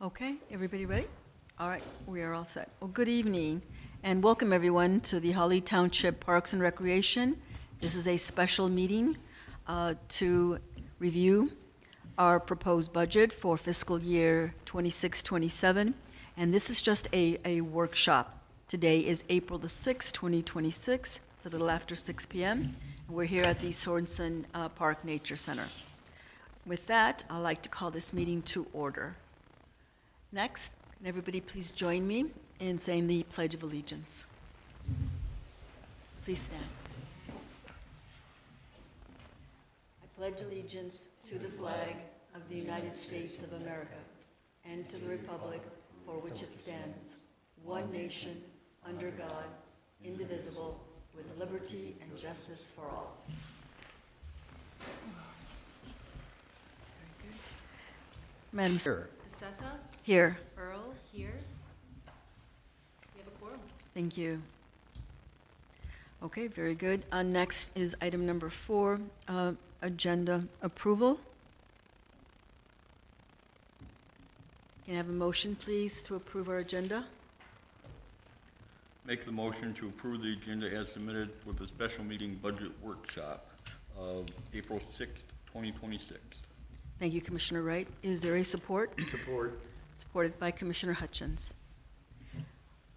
Okay, everybody ready? All right, we are all set. Well, good evening, and welcome everyone to the Holly Township Parks and Recreation. This is a special meeting to review our proposed budget for fiscal year 26-27, and this is just a workshop. Today is April the 6th, 2026. It's a little after 6 p.m. And we're here at the Sorensen Park Nature Center. With that, I'd like to call this meeting to order. Next, can everybody please join me in saying the Pledge of Allegiance? Please stand. I pledge allegiance to the flag of the United States of America and to the republic for which it stands, one nation, under God, indivisible, with liberty and justice for all. Very good. Madam Here. Sessa? Here. Earl? Here? We have a quorum. Thank you. Okay, very good. Next is item number 4, agenda approval. Can I have a motion, please, to approve our agenda? Make the motion to approve the agenda as submitted with a special meeting budget workshop of April 6th, 2026. Thank you, Commissioner Wright. Is there a support? Support. Supported by Commissioner Hutchins.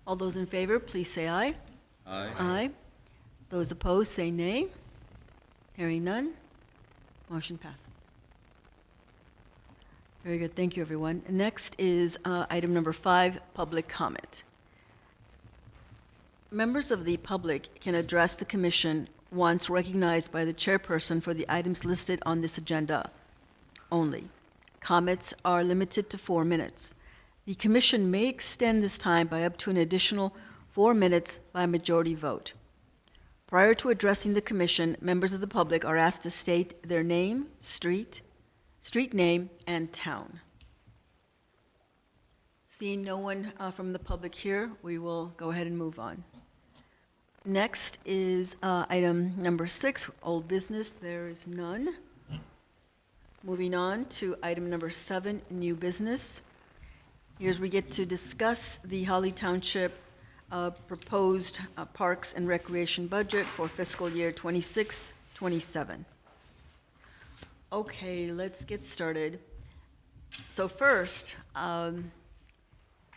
All those in favor, please say aye. Aye. Aye. Those opposed, say nay. Hearing none, motion passed. Very good, thank you, everyone. Next is item number 5, public comment. Members of the public can address the commission once recognized by the chairperson for the items listed on this agenda only. Comments are limited to 4 minutes. The commission may extend this time by up to an additional 4 minutes by majority vote. Prior to addressing the commission, members of the public are asked to state their name, street name, and town. Seeing no one from the public here, we will go ahead and move on. Next is item number 6, old business. There is none. Moving on to item number 7, new business. Here's where we get to discuss the Holly Township proposed parks and recreation budget for fiscal year 26-27. Okay, let's get started. So first, let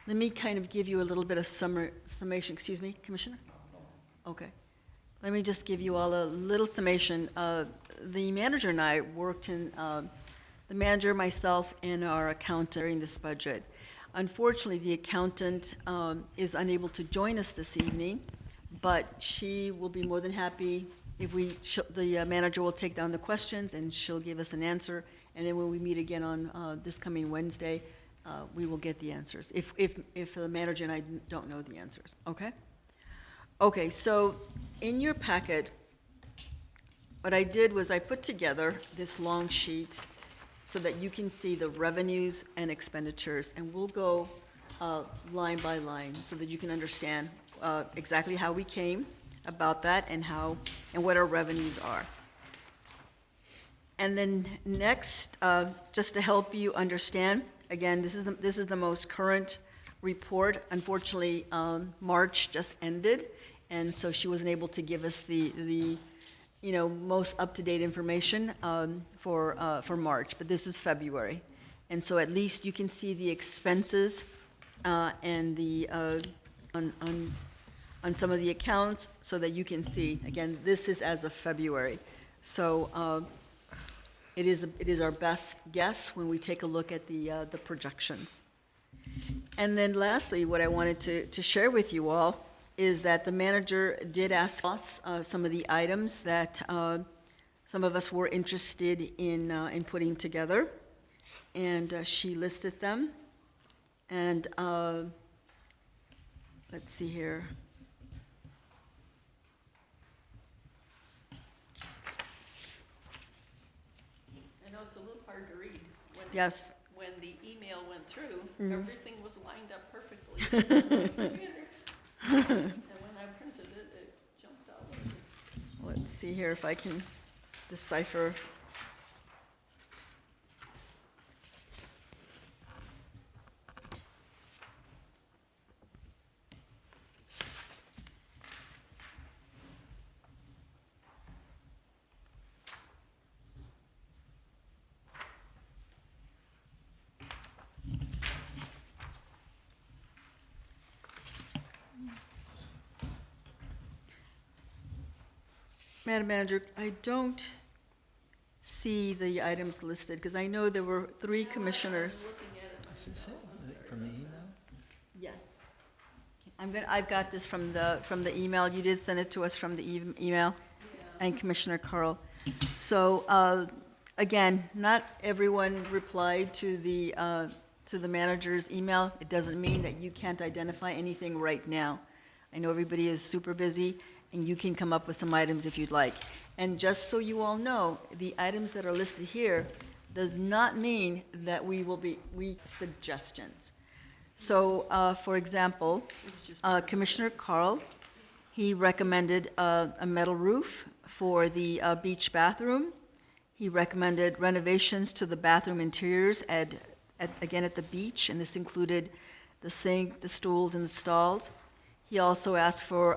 me kind of give you a little bit of summation. Excuse me, Commissioner? Okay. Let me just give you all a little summation. The manager and I worked in, the manager, myself, and our accountant during this budget. Unfortunately, the accountant is unable to join us this evening, but she will be more than happy if the manager will take down the questions and she'll give us an answer. And then when we meet again on this coming Wednesday, we will get the answers. If the manager and I don't know the answers, okay? Okay, so in your packet, what I did was I put together this long sheet so that you can see the revenues and expenditures, and we'll go line by line so that you can understand exactly how we came about that and what our revenues are. And then next, just to help you understand, again, this is the most current report. Unfortunately, March just ended, and so she wasn't able to give us the most up-to-date information for March, but this is February. And so at least you can see the expenses and the on some of the accounts so that you can see, again, this is as of February. So it is our best guess when we take a look at the projections. And then lastly, what I wanted to share with you all is that the manager did ask us some of the items that some of us were interested in putting together, and she listed them. And let's see here. I know it's a little hard to read. Yes. When the email went through, Mhm. everything was lined up perfectly. And when I printed it, it jumped out. Let's see here if I can decipher. Madam Manager, I don't see the items listed, because I know there were 3 commissioners. I'm looking at it myself. I'm sorry. From the email? Yes. I've got this from the email. You did send it to us from the email, and Commissioner Carl. So, again, not everyone replied to the manager's email. It doesn't mean that you can't identify anything right now. I know everybody is super busy, and you can come up with some items if you'd like. And just so you all know, the items that are listed here does not mean that we suggestions. So, for example, Commissioner Carl, he recommended a metal roof for the beach bathroom. He recommended renovations to the bathroom interiors again at the beach, and this included the sink, the stools, and the stalls. He also asked for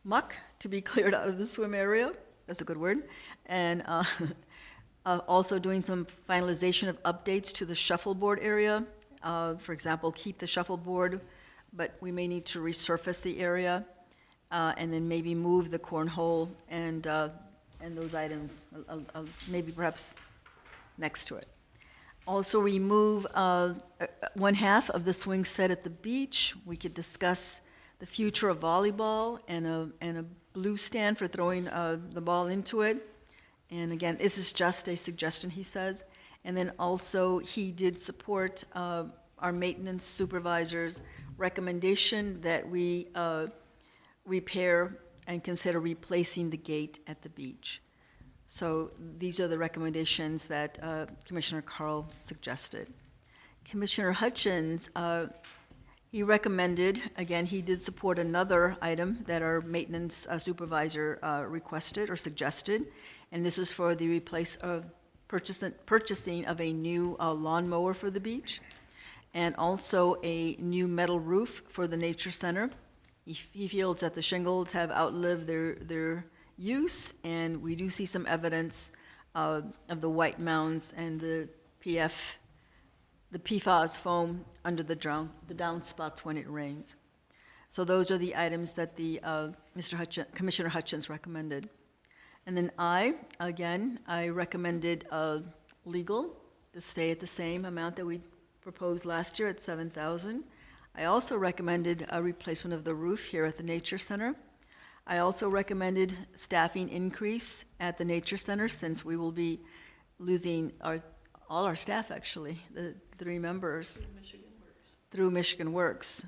muck to be cleared out of the swim area. That's a good word. And also doing some finalization of updates to the shuffleboard area. For example, keep the shuffleboard, but we may need to resurface the area, and then maybe move the cornhole and those items, maybe perhaps next to it. Also remove 1/2 of the swing set at the beach. We could discuss the future of volleyball and a blue stand for throwing the ball into it. And again, this is just a suggestion, he says. And then also, he did support our maintenance supervisor's recommendation that we repair and consider replacing the gate at the beach. So these are the recommendations that Commissioner Carl suggested. Commissioner Hutchins, he recommended, again, he did support another item that our maintenance supervisor requested or suggested, and this was for the purchasing of a new lawnmower for the beach, and also a new metal roof for the nature center. He feels that the shingles have outlived their use, and we do see some evidence of the white mounds and the PFAS foam under the downspouts when it rains. So those are the items that the Commissioner Hutchins recommended. And then I recommended legal to stay at the same amount that we proposed last year at $7,000. I also recommended a replacement of the roof here at the Nature Center. I also recommended staffing increase at the Nature Center, since we will be losing all our staff, actually, the 3 members through Michigan Works.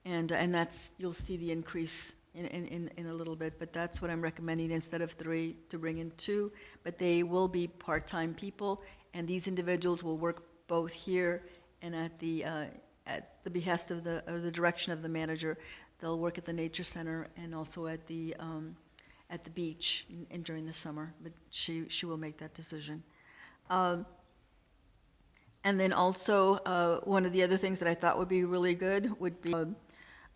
And that's, you'll see the increase in a little bit, but that's what I'm recommending, instead of 3 to bring in 2. But they will be part-time people, and these individuals will work both here and at the behest of the direction of the manager. They'll work at the Nature Center and also at the beach and during the summer, but she will make that decision. And then also, one of the other things that I thought would be really good would be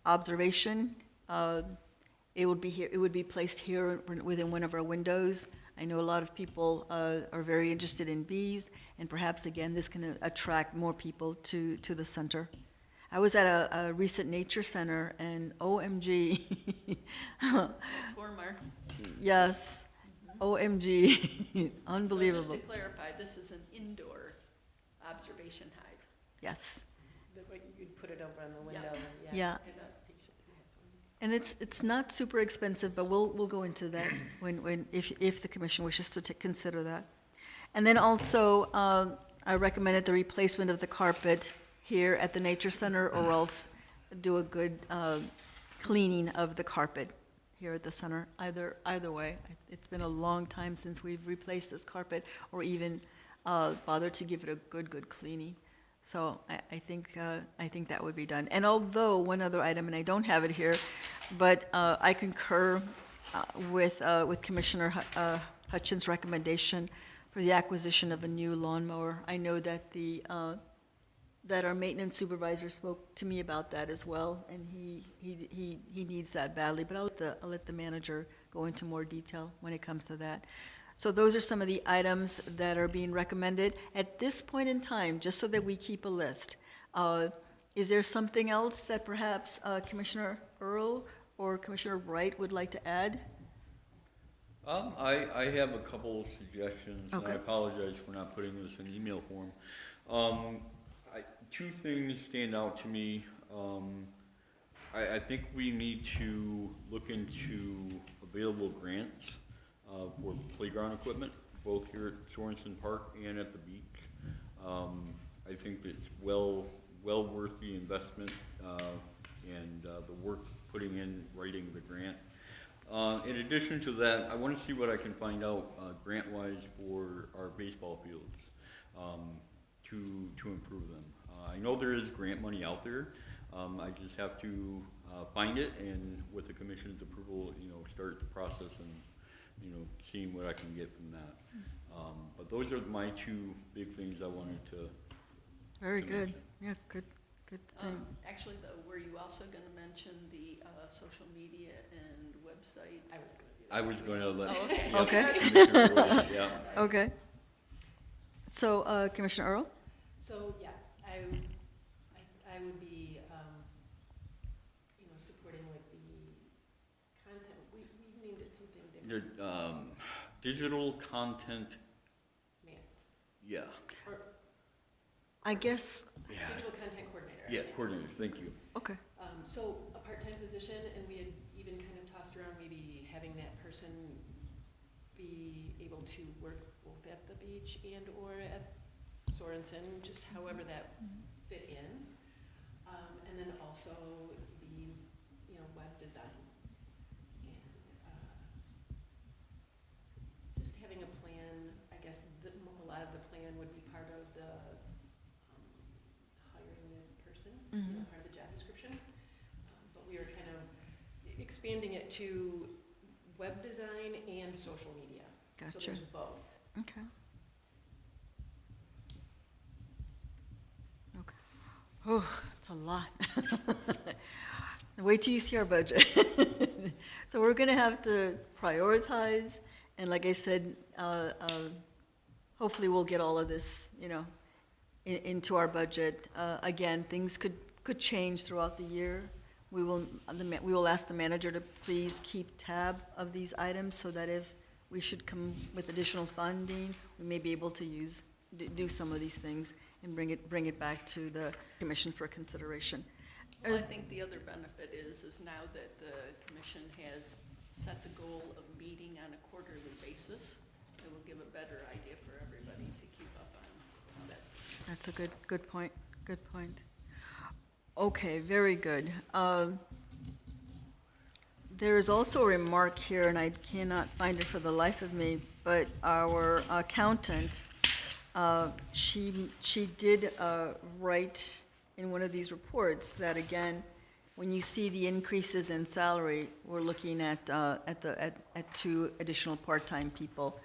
observation. It would be placed here within one of our windows. I know a lot of people are very interested in bees, and perhaps, again, this can attract more people to the center. I was at a recent nature center, and OMG. Former. Yes, OMG, So unbelievable. just to clarify, this is an indoor observation hive. Yes, You'd put it over on the window, and yeah. And, And it's not super expensive, but we'll go into that if the commission wishes to consider that. And then also, I recommended the replacement of the carpet here at the Nature Center, or else do a good cleaning of the carpet here at the center. Either way, it's been a long time since we've replaced this carpet, or even bothered to give it a good cleaning. So I think that would be done. And although one other item, and I don't have it here, but I concur with Commissioner Hutchins' recommendation for the acquisition of a new lawnmower. I know that that our maintenance supervisor spoke to me about that as well, and he needs that badly. But I'll let the manager go into more detail when it comes to that. So those are some of the items that are being recommended. At this point in time, just so that we keep a list, is there something else that perhaps Commissioner Earl or Commissioner Wright would like to add? I have a couple suggestions, and I Okay. apologize for not putting this in email form. Two things stand out to me. I think we need to look into available grants for playground equipment, both here at Sorensen Park and at the beach. I think it's well worth the investment and the work putting in writing the grant. In addition to that, I want to see what I can find out grant-wise for our baseball fields to improve them. I know there is grant money out there. I just have to find it, and with the commission's approval, start the process and seeing what I can get from that. But those are my two big things I wanted to. Very to good. mention. Yeah, good thing. Actually, though, were you also gonna mention the, social media and website? I was gonna do that. I was going to let. Oh, okay. yeah, Okay. Commissioner Rose, yeah. Okay. So, Commissioner Earl? So, yeah, I would be, supporting like the content, we named it something different, Digital content, man, yeah, or I guess, yeah, digital content coordinator. I yeah, think. coordinator, thank you. okay. So a part-time position, and we had even kind of tossed around maybe having that person be able to work both at the beach and or at Sorensen, just however that fit in. And then also the, web design. And just having a plan, I guess a lot of the plan would be part of the hiring the person, Mhm. part of the job description. But we were kind of expanding it to web design and social media. So Gotcha. there's both. Okay. Okay. Oh, it's a lot. Wait till you see our budget. So we're gonna have to prioritize, and like I said, hopefully we'll get all of this, into our budget. Again, things could change throughout the year. We will ask the manager to please keep tab of these items so that if we should come with additional funding, we may be able to do some of these things and bring it back to the commission for consideration. Well, I think the other benefit is now that the commission has set the goal of meeting on a quarterly basis, it will give a better idea for everybody to keep up on how that's going. That's a good point, good point. Okay, very good. There is also a remark here, and I cannot find it for the life of me, but our accountant, she did write in one of these reports that, again, when you see the increases in salary, we're looking at two additional part-time people.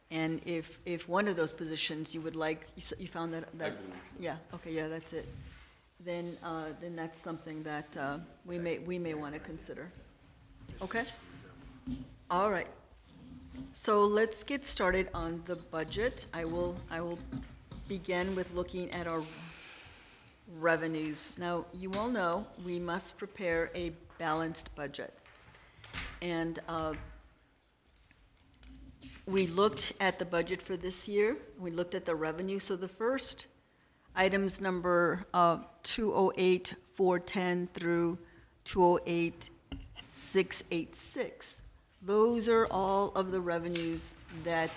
And if one of those positions you would like, you found that? I believe so. Yeah, okay, yeah, that's it. Then that's something that we may want to consider. Okay? All right. So let's get started on the budget. I will begin with looking at our revenues. Now, you all know we must prepare a balanced budget. And we looked at the budget for this year. We looked at the revenue. So the first items number 208,410 through 208,686. Those are all of the revenues that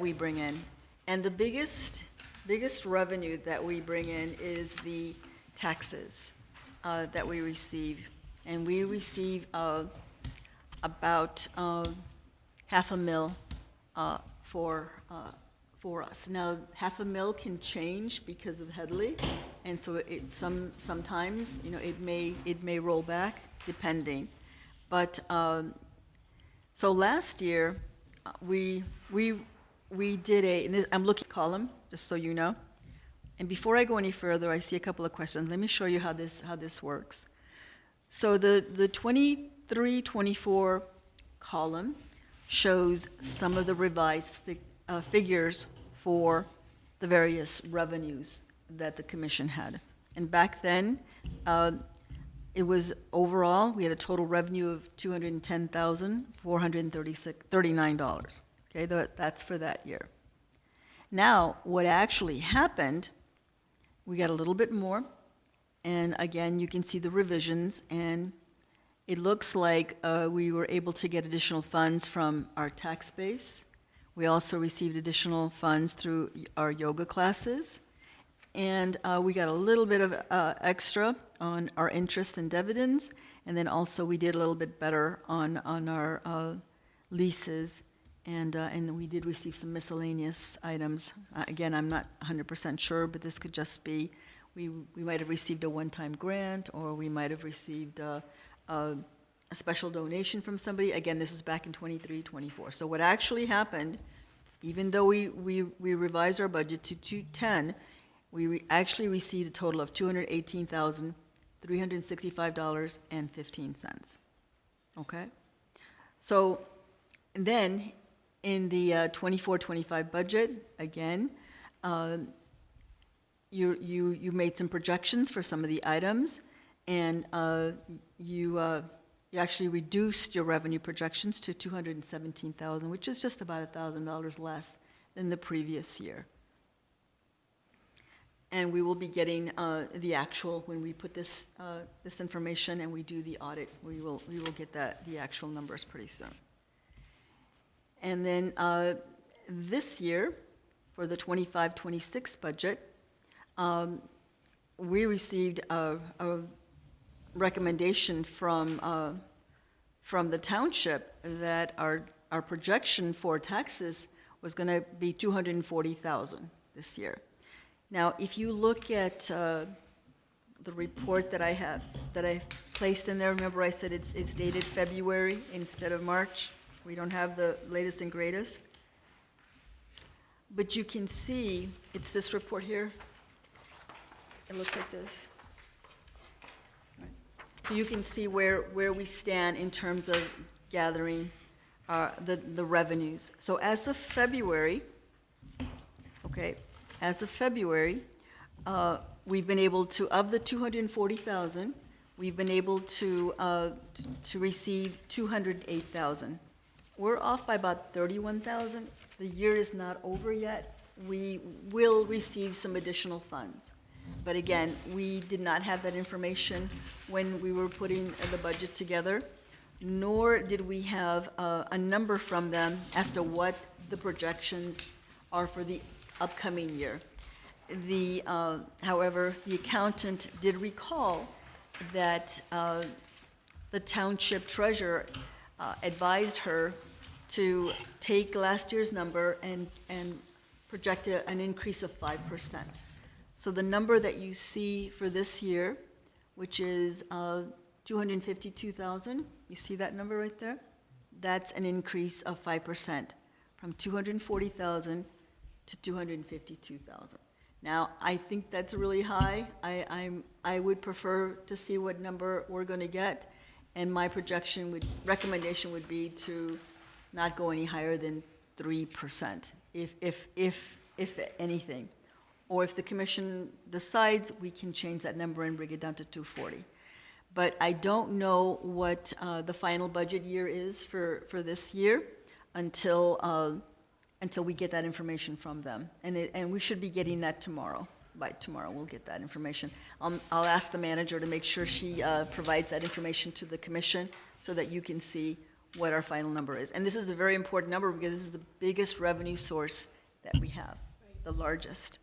we bring in. And the biggest revenue that we bring in is the taxes that we receive. And we receive about $500,000 for us. Now, $500,000 can change because of Headley, and so sometimes it may roll back depending. But so last year we did I'm looking at the column just so you know. And before I go any further, I see a couple of questions. Let me show you how this works. So the 23-24 column shows some of the revised figures for the various revenues that the commission had. And back then, it was overall, we had a total revenue of $210,439. Okay, that's for that year. Now, what actually happened, we got a little bit more, and again, you can see the revisions, and it looks like we were able to get additional funds from our tax base. We also received additional funds through our yoga classes, and we got a little bit of extra on our interest and dividends, and then also we did a little bit better on our leases, and we did receive some miscellaneous items. Again, I'm not 100% sure, but this could just be, we might have received a one-time grant, or we might have received a special donation from somebody. Again, this was back in 23, 24. So what actually happened, even though we revised our budget to 210, we actually received a total of $218,365.15. Okay? So, and then in the 24-25 budget, again, you made some projections for some of the items, and you actually reduced your revenue projections to $217,000, which is just about $1,000 less than the previous year. And we will be getting the actual, when we put this information and we do the audit, we will get the actual numbers pretty soon. And then this year, for the 25-26 budget, we received a recommendation from the township that our projection for taxes was going to be $240,000 this year. Now, if you look at the report that I placed in there, remember I said it's dated February instead of March. We don't have the latest and greatest. But you can see, it's this report here. It looks like this. Right. So you can see where we stand in terms of gathering the revenues. So as of February, okay, as of February, we've been able to, of the $240,000, we've been able to receive $208,000. We're off by about $31,000. The year is not over yet. We will receive some additional funds. But again, we did not have that information when we were putting the budget together, nor did we have a number from them as to what the projections are for the upcoming year. However, the accountant did recall that the township treasurer advised her to take last year's number and project an increase of 5%. So the number that you see for this year, which is $252,000, you see that number right there? That's an increase of 5%, from $240,000 to $252,000. Now, I think that's really high. I would prefer to see what number we're going to get, and my recommendation would be to not go any higher than 3%, if anything. Or if the commission decides, we can change that number and bring it down to 240. But I don't know what the final budget year is for this year until we get that information from them. And we should be getting that tomorrow. By tomorrow, we'll get that information. I'll ask the manager to make sure she provides that information to the commission so that you can see what our final number is. And this is a very important number because this is the biggest revenue source that we have, the largest.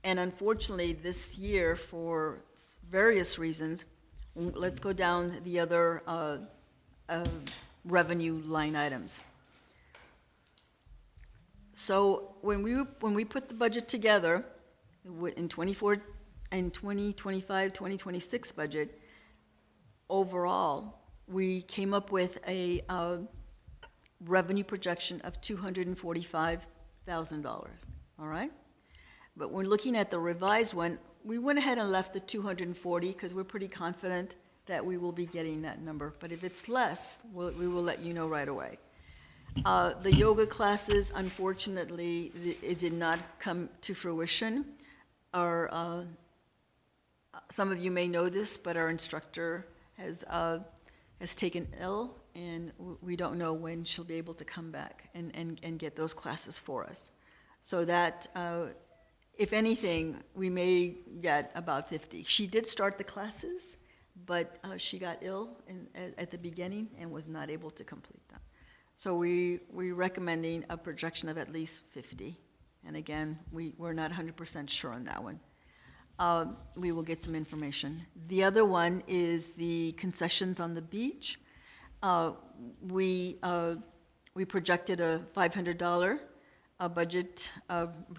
And unfortunately, this year, for various reasons, let's go down the other revenue line items. So when we put the budget together in 2025, 2026 budget, overall, we came up with a revenue projection of $245,000, all right? But when looking at the revised one, we went ahead and left the 240 because we're pretty confident that we will be getting that number. But if it's less, we will let you know right away. The yoga classes, unfortunately, it did not come to fruition. Some of you may know this, but our instructor has taken ill, and we don't know when she'll be able to come back and get those classes for us. So that, if anything, we may get about 50. She did start the classes, but she got ill at the beginning and was not able to complete them. So we're recommending a projection of at least 50. And again, we're not 100% sure on that one. We will get some information. The other one is the concessions on the beach. We projected a $500 budget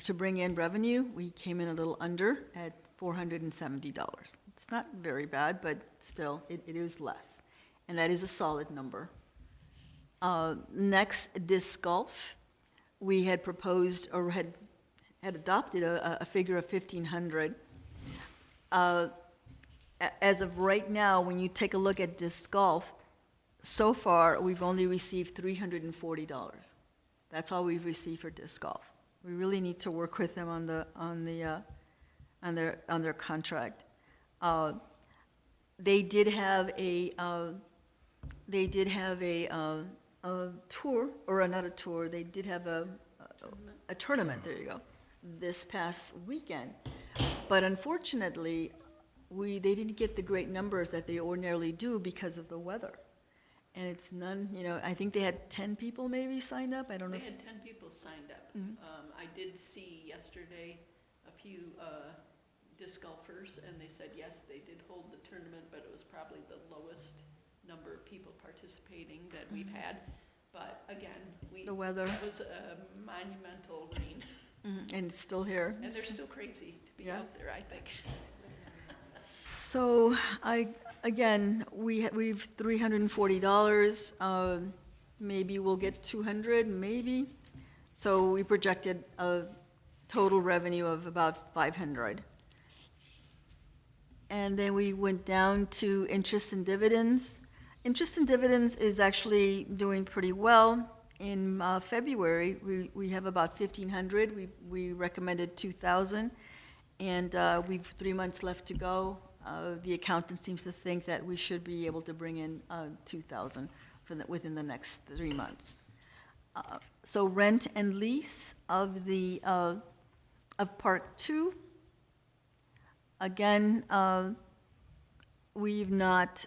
to bring in revenue. We came in a little under at $470. It's not very bad, but still, it is less. And that is a solid number. Next, disc golf. We had proposed or had adopted a figure of $1,500. As of right now, when you take a look at disc golf, so far we've only received $340. That's all we've received for disc golf. We really need to work with them on their contract. They did have a tour, or not a tour. They did have a tournament. There you go. This past weekend, but unfortunately, they didn't get the great numbers that they ordinarily do because of the weather. And it's none. I think they had 10 people maybe signed up. I don't know. They had 10 people signed up. Mhm. I did see yesterday a few disc golfers, and they said, yes, they did hold the tournament, but it was probably the lowest number of people participating that we've had. But again, The weather. it was a monumental rain, And it's still here. and they're still crazy to be out Yes. there, I think. So we've $340. Maybe we'll get 200, maybe. So we projected a total revenue of about 500. And then we went down to interest and dividends. Interest and dividends is actually doing pretty well. In February, we have about 1,500. We recommended 2,000, and we've 3 months left to go. The accountant seems to think that we should be able to bring in 2,000 within the next 3 months. So rent and lease of Part 2. Again, we've not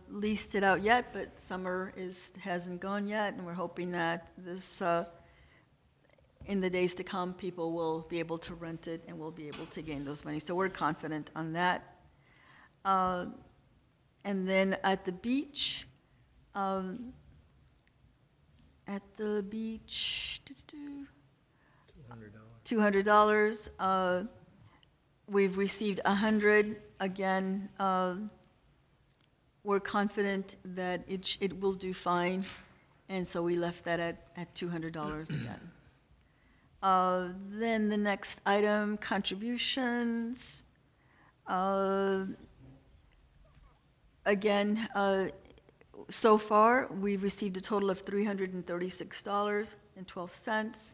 leased it out yet, but summer hasn't gone yet, and we're hoping that this, in the days to come, people will be able to rent it and we'll be able to gain those money. So we're confident on that. And then at the beach, $200. We've received 100. Again, we're confident that it will do fine, and so we left that at $200 again. Then the next item, contributions. Again, so far, we've received a total of $336.12.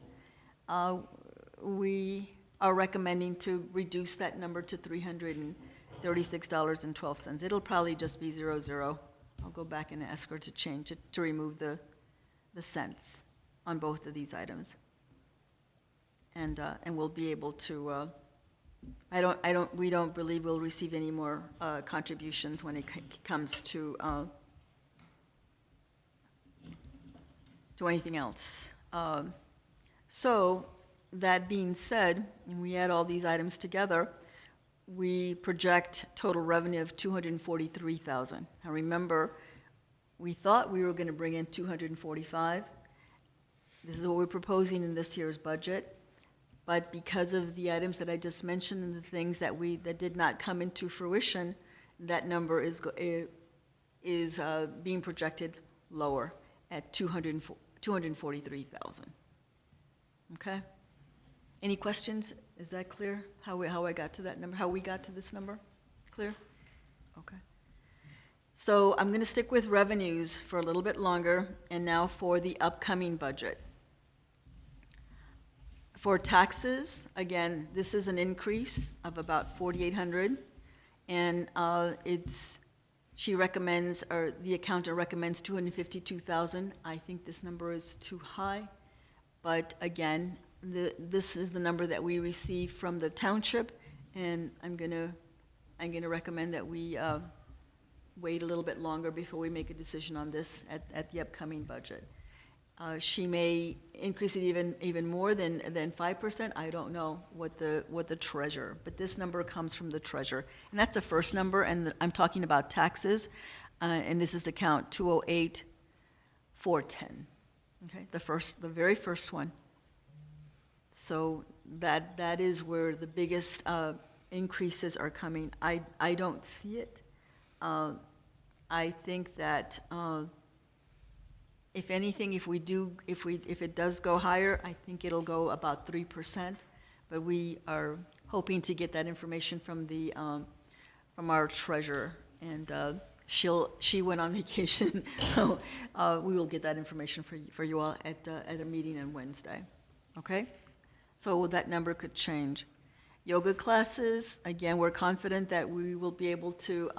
We are recommending to reduce that number to $336.12. It'll probably just be 00. I'll go back and ask her to change it, to remove the cents on both of these items. And we'll be able to, we don't believe we'll receive any more contributions when it comes to anything else. So that being said, and we add all these items together, we project total revenue of $243,000. Now remember, we thought we were going to bring in $245. This is what we're proposing in this year's budget. But because of the items that I just mentioned and the things that did not come into fruition, that number is being projected lower at $243,000. Okay? Any questions? Is that clear? How I got to that number? How we got to this number? Clear? Okay. So I'm going to stick with revenues for a little bit longer, and now for the upcoming budget. For taxes, again, this is an increase of about $4,800, and it's She recommends, or the accountant recommends 252,000. I think this number is too high. But again, this is the number that we received from the township, and I'm gonna recommend that we wait a little bit longer before we make a decision on this at the upcoming budget. She may increase it even more than 5%. I don't know what the treasurer, but this number comes from the treasurer, and that's the first number. And I'm talking about taxes, and this is account 208,410. Okay, the very first one. So that is where the biggest increases are coming. I don't see it. I think that. If anything, if it does go higher, I think it'll go about 3%, but we are hoping to get that information from our treasurer, and she went on vacation, so we will get that information for you all at a meeting on Wednesday. Okay, so that number could change. Yoga classes, again, we're confident that we will be able to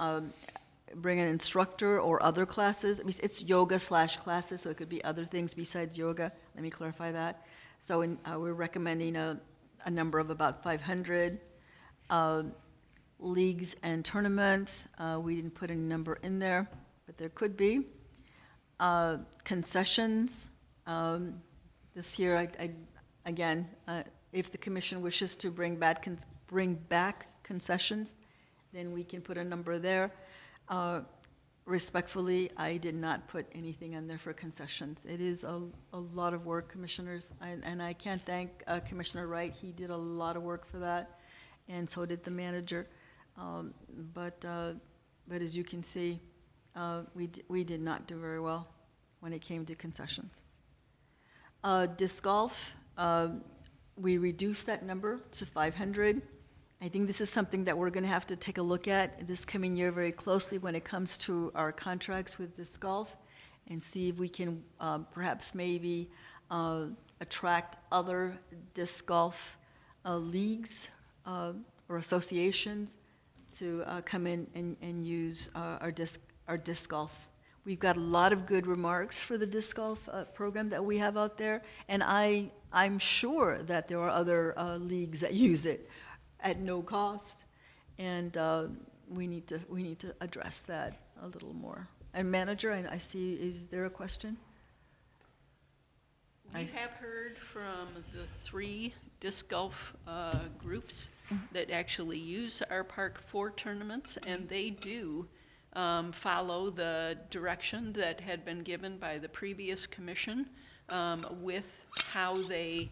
bring an instructor or other classes. I mean, it's yoga/classes, so it could be other things besides yoga. Let me clarify that. So we're recommending a number of about 500. Leagues and tournaments, we didn't put any number in there, but there could be. Concessions, this year, again, if the commission wishes to bring back concessions, then we can put a number there. Respectfully, I did not put anything on there for concessions. It is a lot of work, commissioners, and I can't thank Commissioner Wright. He did a lot of work for that, and so did the manager. But as you can see, we did not do very well when it came to concessions. Disc golf, we reduced that number to 500. I think this is something that we're going to have to take a look at this coming year very closely when it comes to our contracts with disc golf, and see if we can perhaps maybe attract other disc golf leagues or associations to come in and use our disc golf. We've got a lot of good remarks for the disc golf program that we have out there, and I'm sure that there are other leagues that use it at no cost, and we need to address that a little more. And manager, I see, is there a question? We have heard from the 3 disc golf groups that actually use our park for tournaments, and they do follow the direction that had been given by the previous commission with how they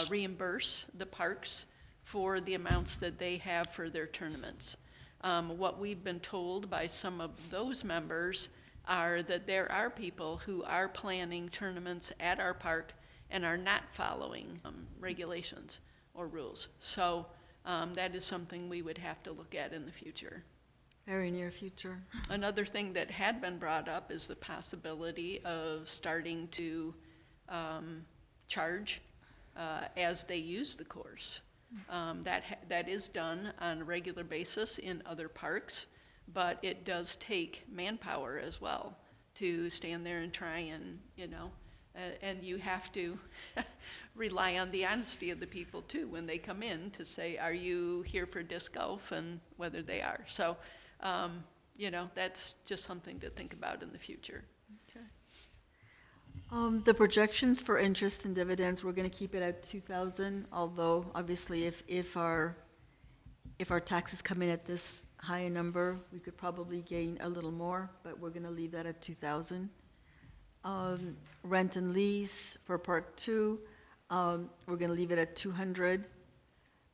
reimburse the parks for the amounts that they have for their tournaments. What we've been told by some of those members are that there are people who are planning tournaments at our park and are not following regulations or rules. So that is something we would have to look at in the future. Very near future. Another thing that had been brought up is the possibility of starting to charge as they use the course. That is done on a regular basis in other parks, but it does take manpower as well to stand there and try and, and you have to rely on the honesty of the people too when they come in to say, are you here for disc golf, and whether they are. So, that's just something to think about in the future. Okay. The projections for interest and dividends, we're going to keep it at 2,000. Although obviously, if our taxes come in at this high a number, we could probably gain a little more. But we're going to leave that at 2,000. Rent and lease for Park 2, we're going to leave it at 200.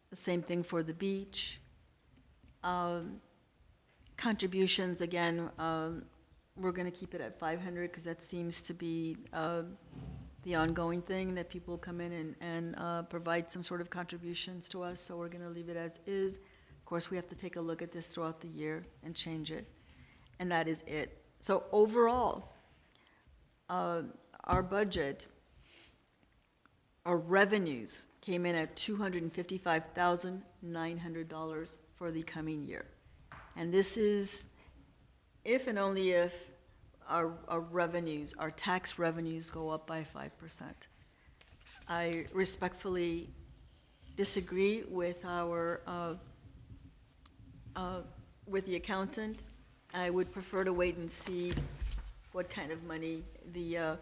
The same thing for the beach. Contributions, again, we're going to keep it at 500 because that seems to be the ongoing thing, that people come in and provide some sort of contributions to us, so we're going to leave it as is. Of course, we have to take a look at this throughout the year and change it, and that is it. So overall, our budget, our revenues came in at $255,900 for the coming year. And this is if and only if our revenues, our tax revenues go up by 5%. I respectfully disagree with with the accountant. I would prefer to wait and see what kind of money the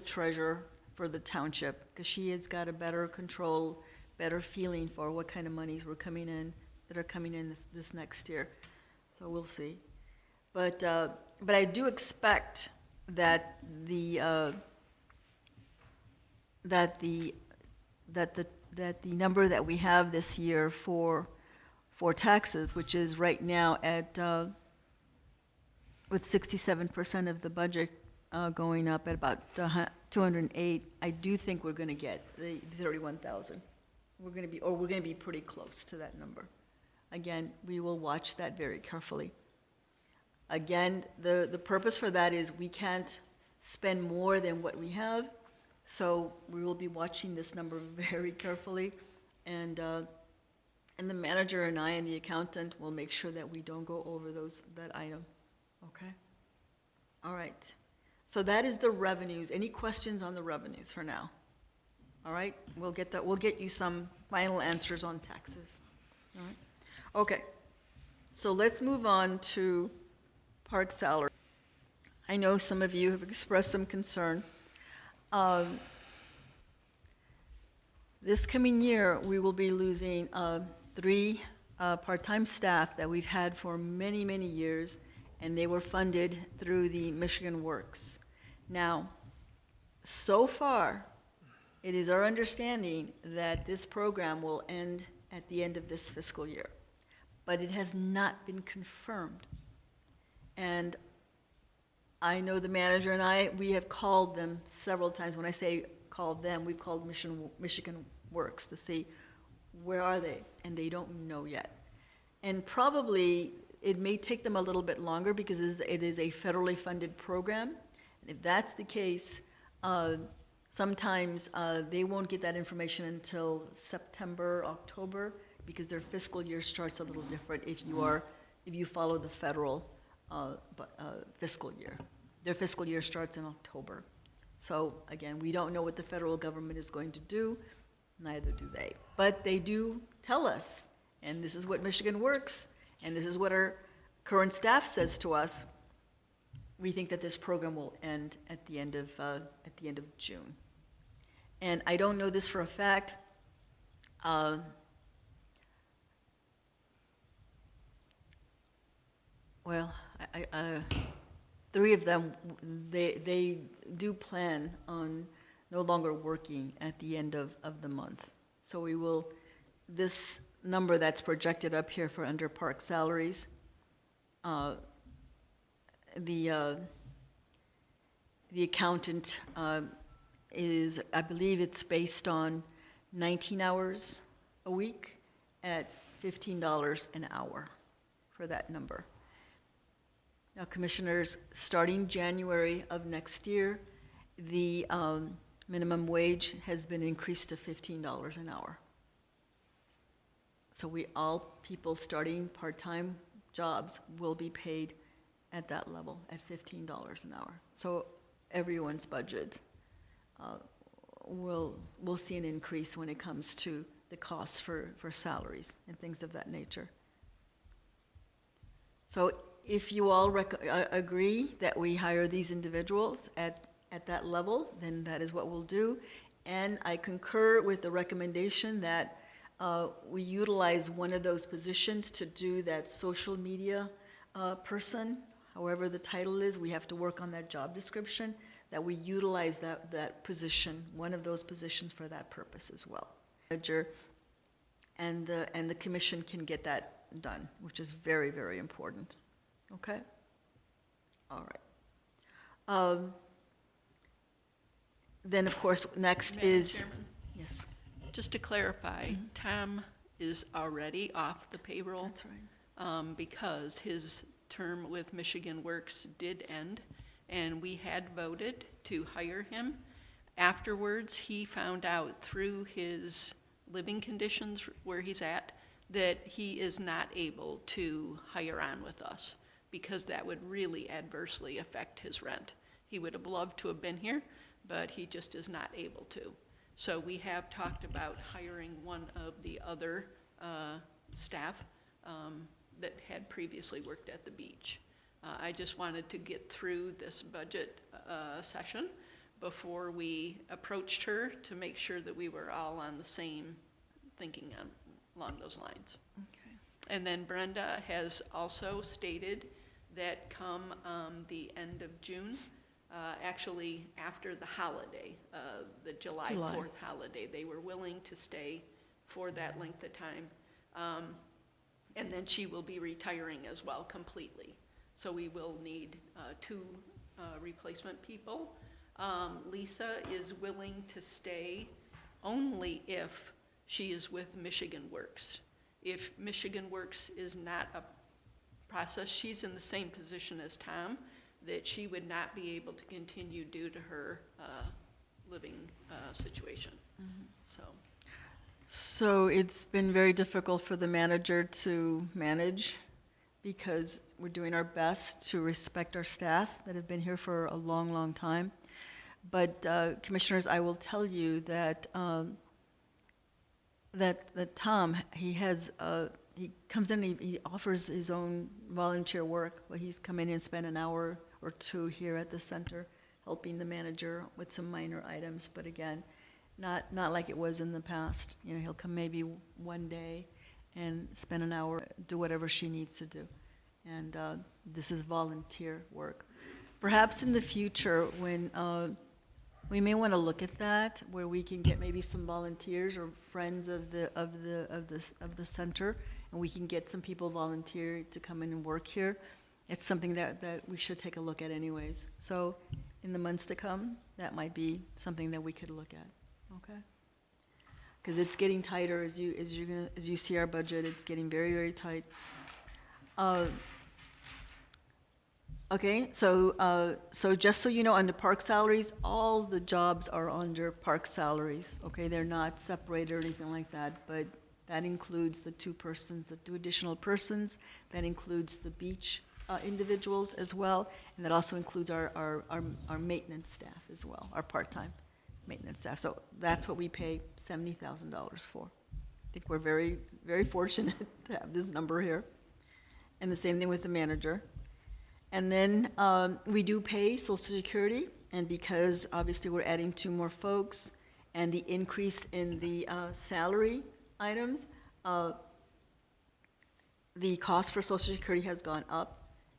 treasurer for the township, because she has got a better control, better feeling for what kind of monies that are coming in this next year. So we'll see. But I do expect that the number that we have this year for taxes, which is right now at with 67% of the budget going up at about 208, I do think we're going to get the 31,000. We're going to be pretty close to that number. Again, we will watch that very carefully. Again, the purpose for that is we can't spend more than what we have, so we will be watching this number very carefully, and the manager and I and the accountant will make sure that we don't go over that item. Okay? All right. So that is the revenues. Any questions on the revenues for now? All right? We'll get you some final answers on taxes. All right? Okay. So let's move on to park salary. I know some of you have expressed some concern. This coming year, we will be losing 3 part-time staff that we've had for many, many years, and they were funded through the Michigan Works. Now, so far, it is our understanding that this program will end at the end of this fiscal year, but it has not been confirmed. And I know the manager and we have called them several times. When I say called them, we've called Michigan Works to see where are they, and they don't know yet. And probably it may take them a little bit longer because it is a federally funded program. And if that's the case, sometimes they won't get that information until September, October, because their fiscal year starts a little different if you follow the federal fiscal year. Their fiscal year starts in October. So again, we don't know what the federal government is going to do, neither do they. But they do tell us, and this is what Michigan Works, and this is what our current staff says to us, we think that this program will end at the end of June. And I don't know this for a fact. Well, 3 of them, they do plan on no longer working at the end of the month. So we will, this number that's projected up here for under park salaries, the accountant is, I believe it's based on 19 hours a week at $15 an hour for that number. Now, commissioners, starting January of next year, the minimum wage has been increased to $15 an hour. So all people starting part-time jobs will be paid at that level, at $15 an hour. So everyone's budget will see an increase when it comes to the costs for salaries and things of that nature. So if you all agree that we hire these individuals at that level, then that is what we'll do. And I concur with the recommendation that we utilize one of those positions to do that social media person, however the title is. We have to work on that job description, that we utilize that position, one of those positions for that purpose as well. And the commission can get that done, which is very, very important. Okay? All right. Then, of course, next Madam is... Chairman, Yes. just to clarify, Tom is already off the payroll. That's right. Because his term with Michigan Works did end, and we had voted to hire him. Afterwards, he found out through his living conditions where he's at that he is not able to hire on with us. because that would really adversely affect his rent. He would have loved to have been here, but he just is not able to. So we have talked about hiring one of the other staff that had previously worked at the beach. I just wanted to get through this budget session before we approached her to make sure that we were all on the same thinking along those lines. Okay. And then Brenda has also stated that come the end of June, actually after the holiday, the July 4th holiday, they were willing to stay for that length of time. And then she will be retiring as well completely. So we will need 2 replacement people. Lisa is willing to stay only if she is with Michigan Works. If Michigan Works is not a process, she's in the same position as Tom, that she would not be able to continue due to her living situation. Mm-hmm. So it's been very difficult for the manager to manage because we're doing our best to respect our staff that have been here for a long, long time. But commissioners, I will tell you that that Tom, he comes in, he offers his own volunteer work. Well, he's come in and spent an hour or 2 here at the center, helping the manager with some minor items. But again, not like it was in the past. You know, he'll come maybe one day and spend an hour, do whatever she needs to do. And this is volunteer work. Perhaps in the future, when we may want to look at that, where we can get maybe some volunteers or friends of the center, and we can get some people volunteer to come in and work here. It's something that we should take a look at anyways. So in the months to come, that might be something that we could look at. Okay? Because it's getting tighter as you see our budget. It's getting very, very tight. Okay, so just so you know, under park salaries, all the jobs are under park salaries. Okay, they're not separated or anything like that, but that includes the 2 persons, the 2 additional persons. That includes the beach individuals as well, and that also includes our maintenance staff as well, our part-time maintenance staff. So that's what we pay $70,000 for. I think we're very, very fortunate to have this number here. And the same thing with the manager. And then we do pay Social Security, and because obviously we're adding 2 more folks, and the increase in the salary items, the cost for Social Security has gone up,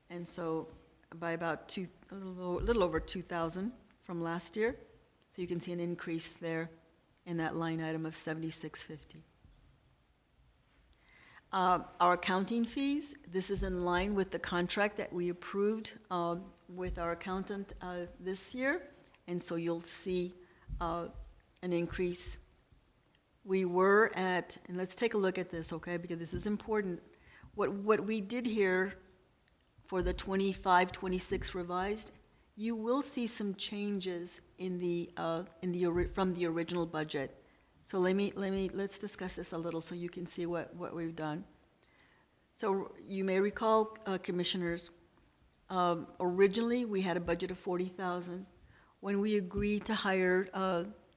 and so by about a little over 2,000 from last year. So you can see an increase there in that line item of $76.50. Our accounting fees, this is in line with the contract that we approved with our accountant this year, and so you'll see an increase. We were at, and let's take a look at this, okay, because this is important. What we did here for the 25-26 revised, you will see some changes in from the original budget. So let's discuss this a little so you can see what we've done. So you may recall, commissioners, originally we had a budget of 40,000. When we agreed to hire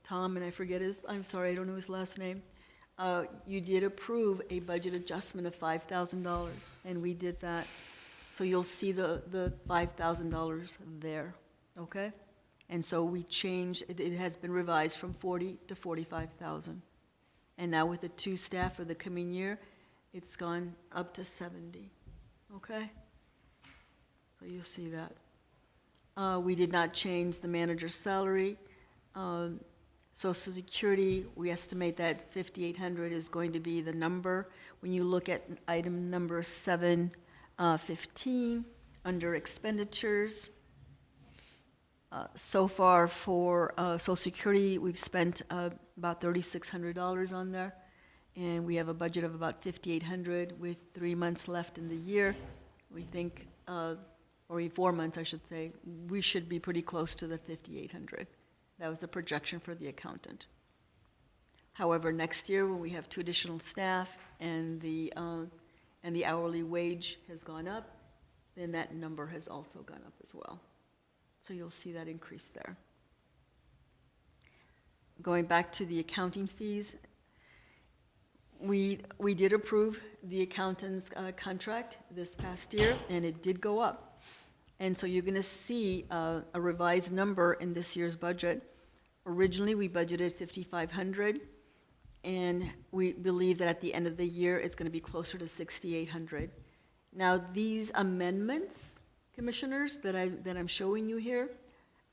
Tom, and I'm sorry, I don't know his last name, you did approve a budget adjustment of $5,000, and we did that. So you'll see the $5,000 there, okay? And so we changed, it has been revised from 40 to 45,000. And now with the 2 staff for the coming year, it's gone up to 70, okay? So you'll see that. We did not change the manager's salary. Social Security, we estimate that 5,800 is going to be the number. When you look at item number 715 under expenditures, so far for Social Security, we've spent about $3,600 on there, and we have a budget of about $5,800 with 3 months left in the year. We think, or 4 months, I should say, we should be pretty close to the $5,800. That was the projection for the accountant. However, next year, when we have 2 additional staff and the hourly wage has gone up, then that number has also gone up as well. So you'll see that increase there. Going back to the accounting fees, we did approve the accountant's contract this past year, and it did go up. And so you're going to see a revised number in this year's budget. Originally, we budgeted $5,500, and we believe that at the end of the year, it's going to be closer to $6,800. Now, these amendments, commissioners, that I'm showing you here,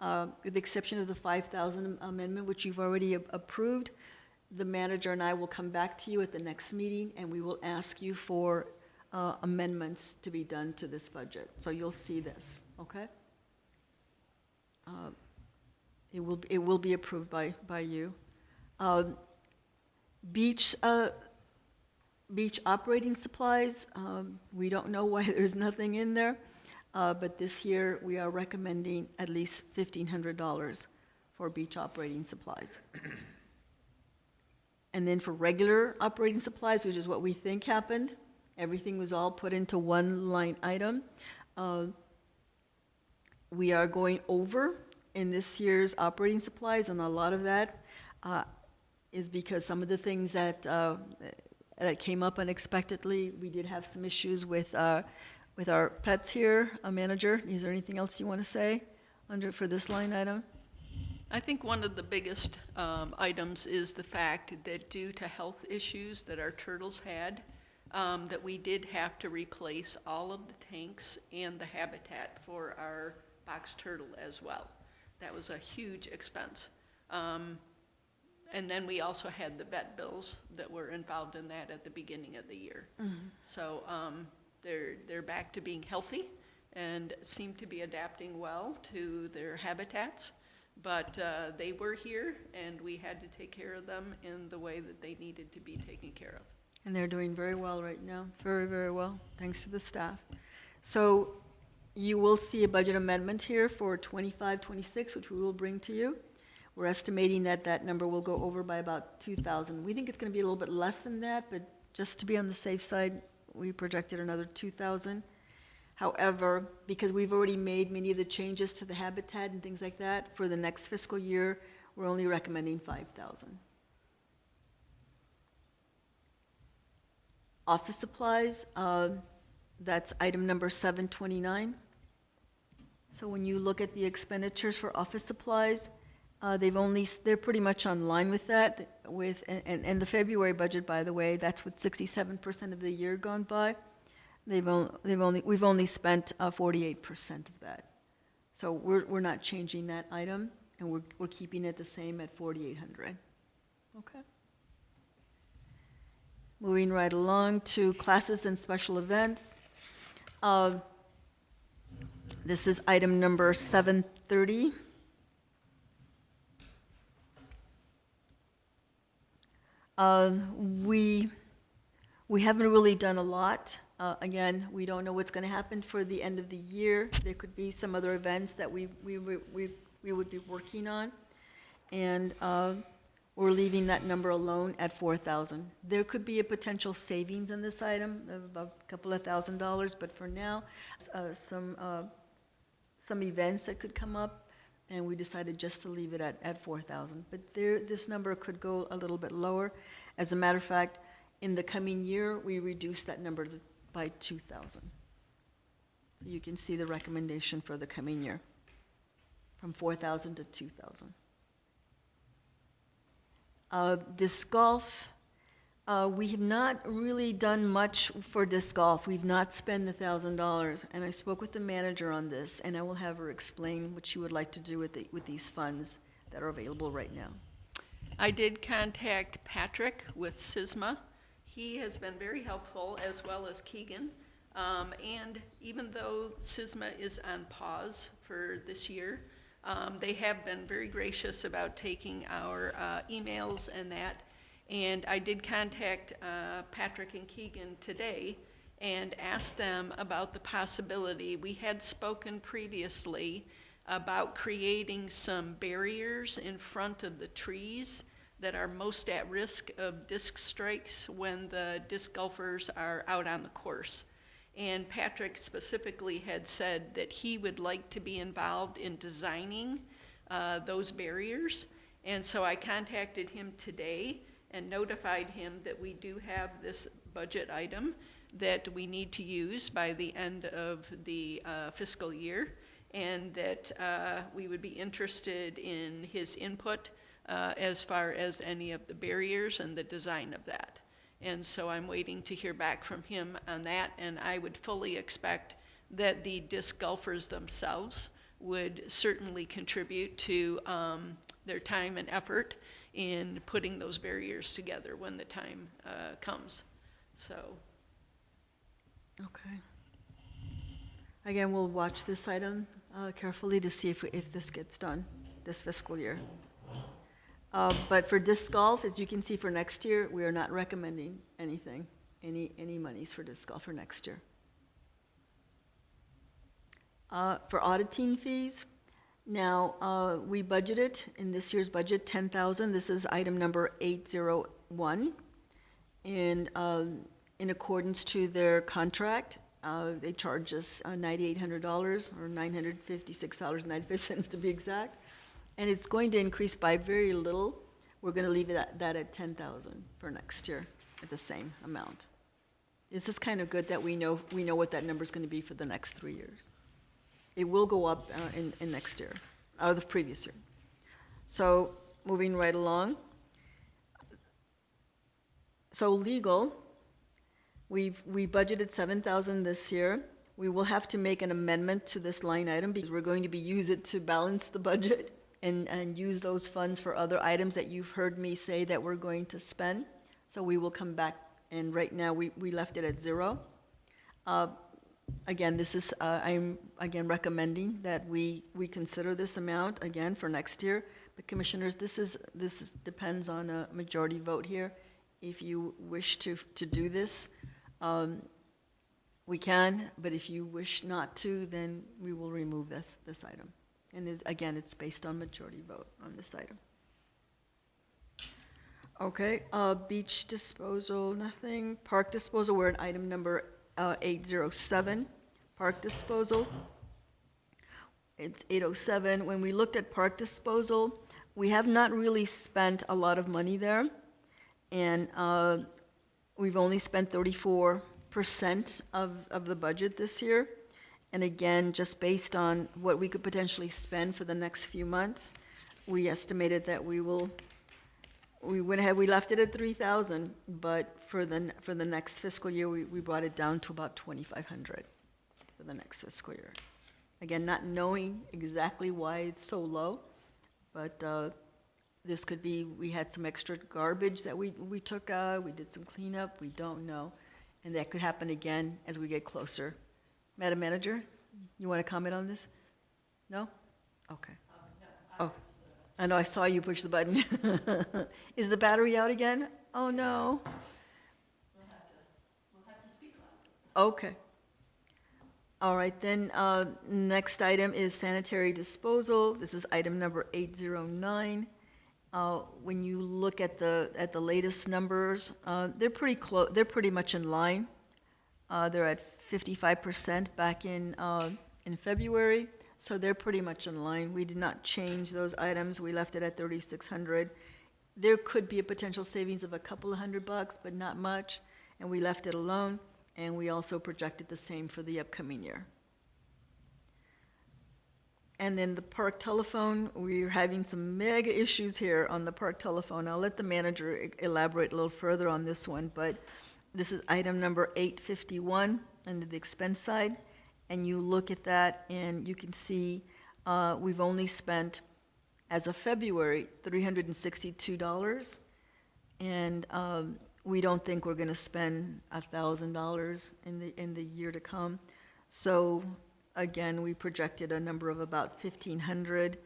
with the exception of the 5,000 amendment, which you've already approved, the manager and I will come back to you at the next meeting, and we will ask you for amendments to be done to this budget. So you'll see this, okay? It will be approved by you. Beach operating supplies, we don't know why there's nothing in there, but this year we are recommending at least $1,500 for beach operating supplies. And then for regular operating supplies, which is what we think happened, everything was all put into one line item. We are going over in this year's operating supplies, and a lot of that is because some of the things that came up unexpectedly. We did have some issues with our pets here. Manager, is there anything else you want to say for this line item? I think one of the biggest items is the fact that due to health issues that our turtles had, that we did have to replace all of the tanks and the habitat for our box turtle as well. That was a huge expense. And then we also had the vet bills that were involved in that at the beginning of the year. Mm-hmm. So they're back to being healthy and seem to be adapting well to their habitats. But they were here, and we had to take care of them in the way that they needed to be taken care of. And they're doing very well right now, very, very well, thanks to the staff. So you will see a budget amendment here for 25-26, which we will bring to you. We're estimating that that number will go over by about 2,000. We think it's going to be a little bit less than that, but just to be on the safe side, we projected another 2,000. However, because we've already made many of the changes to the habitat and things like that, for the next fiscal year, we're only recommending 5,000. Office supplies, that's item number 729. So when you look at the expenditures for office supplies, they're pretty much on line with that. And the February budget, by the way, that's with 67% of the year gone by. We've only spent 48% of that. So we're not changing that item, and we're keeping it the same at 4,800. Okay. Moving right along to classes and special events. This is item number 730. We haven't really done a lot. Again, we don't know what's going to happen for the end of the year. There could be some other events that we would be working on, and we're leaving that number alone at 4,000. There could be a potential savings in this item of about a couple of $1,000s, but for now, some events that could come up, and we decided just to leave it at 4,000. But this number could go a little bit lower. As a matter of fact, in the coming year, we reduced that number by 2,000. So you can see the recommendation for the coming year, from 4,000 to 2,000. Disc golf, we have not really done much for disc golf. We've not spent $1,000, and I spoke with the manager on this, and I will have her explain what she would like to do with these funds that are available right now. I did contact Patrick with SISMA. He has been very helpful, as well as Keegan. And even though SISMA is on pause for this year, they have been very gracious about taking our emails and that. And I did contact Patrick and Keegan today and asked them about the possibility. We had spoken previously about creating some barriers in front of the trees that are most at risk of disc strikes when the disc golfers are out on the course. And Patrick specifically had said that he would like to be involved in designing those barriers. And so I contacted him today and notified him that we do have this budget item that we need to use by the end of the fiscal year, and that we would be interested in his input as far as any of the barriers and the design of that. And so I'm waiting to hear back from him on that, and I would fully expect that the disc golfers themselves would certainly contribute to their time and effort in putting those barriers together when the time comes. So. Okay. Again, we'll watch this item carefully to see if this gets done this fiscal year. But for disc golf, as you can see for next year, we are not recommending anything, any monies for disc golf for next year. For auditing fees, now we budgeted in this year's budget $10,000. This is item number 801. And in accordance to their contract, they charge us $9,800 or $956.95 to be exact. And it's going to increase by very little. We're going to leave that at $10,000 for next year at the same amount. This is kind of good that we know what that number is going to be for the next 3 years. It will go up in next year, or the previous year. So moving right along. So legal, we budgeted $7,000 this year. We will have to make an amendment to this line item because we're going to use it to balance the budget and use those funds for other items that you've heard me say that we're going to spend. So we will come back, and right now we left it at 0. Again, this is, I'm again recommending that we consider this amount again for next year. But commissioners, this depends on a majority vote here. If you wish to do this, we can, but if you wish not to, then we will remove this item. And again, it's based on majority vote on this item. Okay, beach disposal, nothing. Park disposal, we're at item number 807, park disposal. It's 807. When we looked at park disposal, we have not really spent a lot of money there. And we've only spent 34% of the budget this year. And again, just based on what we could potentially spend for the next few months, we estimated that we went ahead, we left it at 3,000, but for the next fiscal year, we brought it down to about 2,500 for the next fiscal year. Again, not knowing exactly why it's so low, but this could be, we had some extra garbage that we took out, we did some cleanup, we don't know. And that could happen again as we get closer. Madam Manager, you want to comment on this? No? Okay. Oh, I know, I saw you push the button. Is the battery out again? Oh, no. We'll have to speak louder. Okay. All right, then, next item is sanitary disposal. This is item number 809. When you look at the latest numbers, they're pretty close. They're pretty much in line. They're at 55% back in February, so they're pretty much in line. We did not change those items. We left it at 3,600. There could be a potential savings of a couple of $100, but not much, and we left it alone. And we also projected the same for the upcoming year. And then the park telephone, we're having some mega issues here on the park telephone. I'll let the manager elaborate a little further on this one, but this is item number 851 under the expense side. And you look at that and you can see we've only spent, as of February, $362. And we don't think we're going to spend $1,000 in the year to come. So again, we projected a number of about 1,500,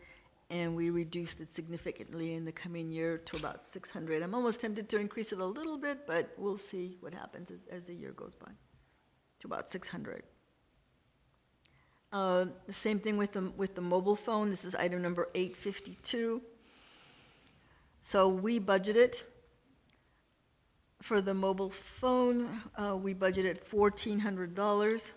and we reduced it significantly in the coming year to about 600. I'm almost tempted to increase it a little bit, but we'll see what happens as the year goes by, to about 600. The same thing with the mobile phone. This is item number 852. So we budgeted For the mobile phone, we budgeted $1,400.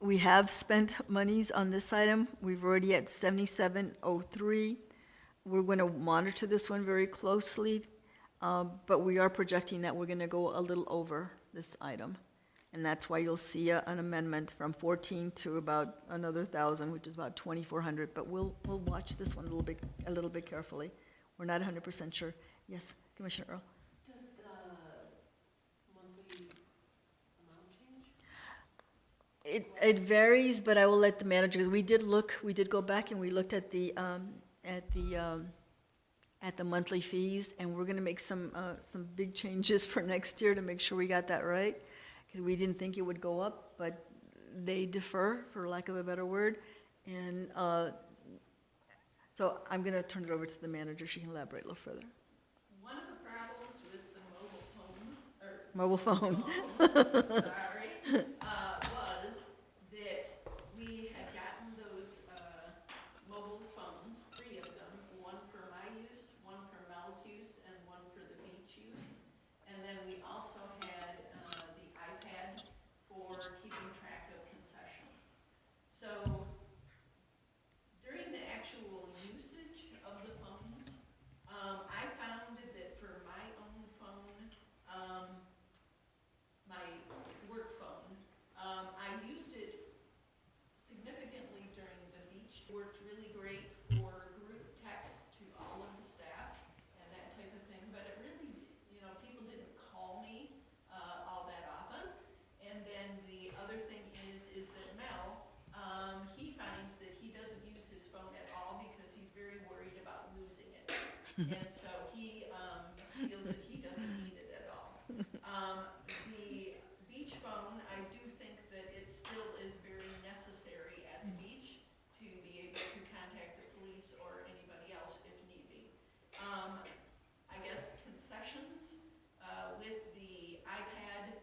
We have spent monies on this item. We've already at 7703. We're going to monitor this one very closely, but we are projecting that we're going to go a little over this item. And that's why you'll see an amendment from 14 to about another 1,000, which is about 2,400. But we'll watch this one a little bit carefully. We're not 100% sure. Yes, Commissioner Earl. Does the monthly amount change? It varies, but I will let the manager, because we did go back and we looked at the monthly fees, and we're gonna make some big changes for next year to make sure we got that right, because we didn't think it would go up, but they defer, for lack of a better word, and so I'm gonna turn it over to the manager. She can elaborate a little further. One of the problems with the mobile phone, sorry, was that we had gotten those mobile phones, 3 of them, one for my use, one for Mel's use, and one for the beach use. And then we also had the iPad for keeping track of concessions. So during the actual usage of the phones, I found that for my own phone, my work phone, I used it significantly during the beach. It worked really great for group texts to all of the staff and that type of thing, but it really, people didn't call me all that often. And then the other thing is that Mel, he finds that he doesn't use his phone at all because he's very worried about losing it. And so he feels that he doesn't need it at all. The beach phone, I do think that it still is very necessary at the beach to be able to contact the police or anybody else if need be. I guess concessions with the iPad,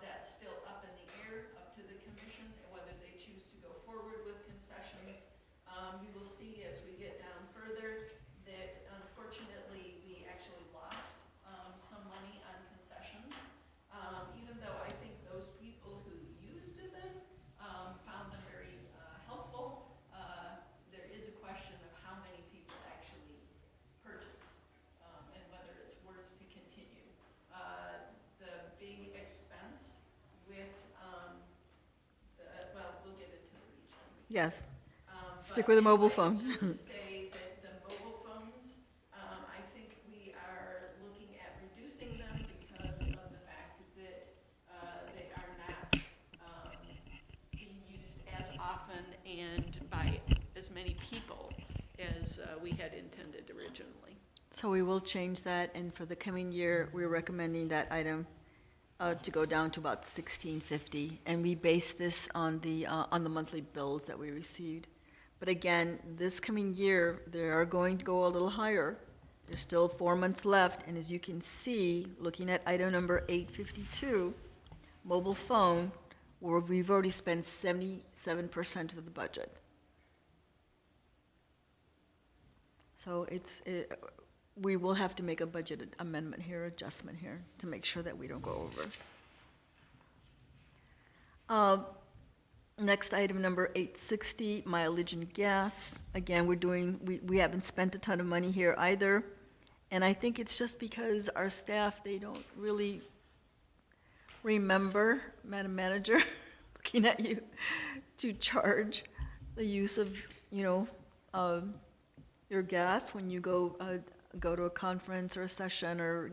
that's still up in the air, up to the commission, and whether they choose to go forward with concessions. You will see as we get down further that unfortunately we actually lost some money on concessions. Even though I think those people who used them found them very helpful, there is a question of how many people actually purchased and whether it's worth to continue. The big expense with well, we'll get into the region. Yes, stick But with the mobile anyway, phone. Just to say that the mobile phones, I think we are looking at reducing them because of the fact that they are not being used as often and by as many people as we had intended originally. So we will change that, and for the coming year, we're recommending that item to go down to about $1,650, and we base this on the monthly bills that we received. But again, this coming year, they are going to go a little higher. There's still 4 months left, and as you can see, looking at item number 852, mobile phone, where we've already spent 77% of the budget. So we will have to make a budget amendment here, adjustment here, to make sure that we don't go over. Next item, number 860, mileage and gas. Again, we haven't spent a ton of money here either. And I think it's just because our staff, they don't really remember, Madam Manager, looking at you, to charge the use of, your gas when you go to a conference or a session or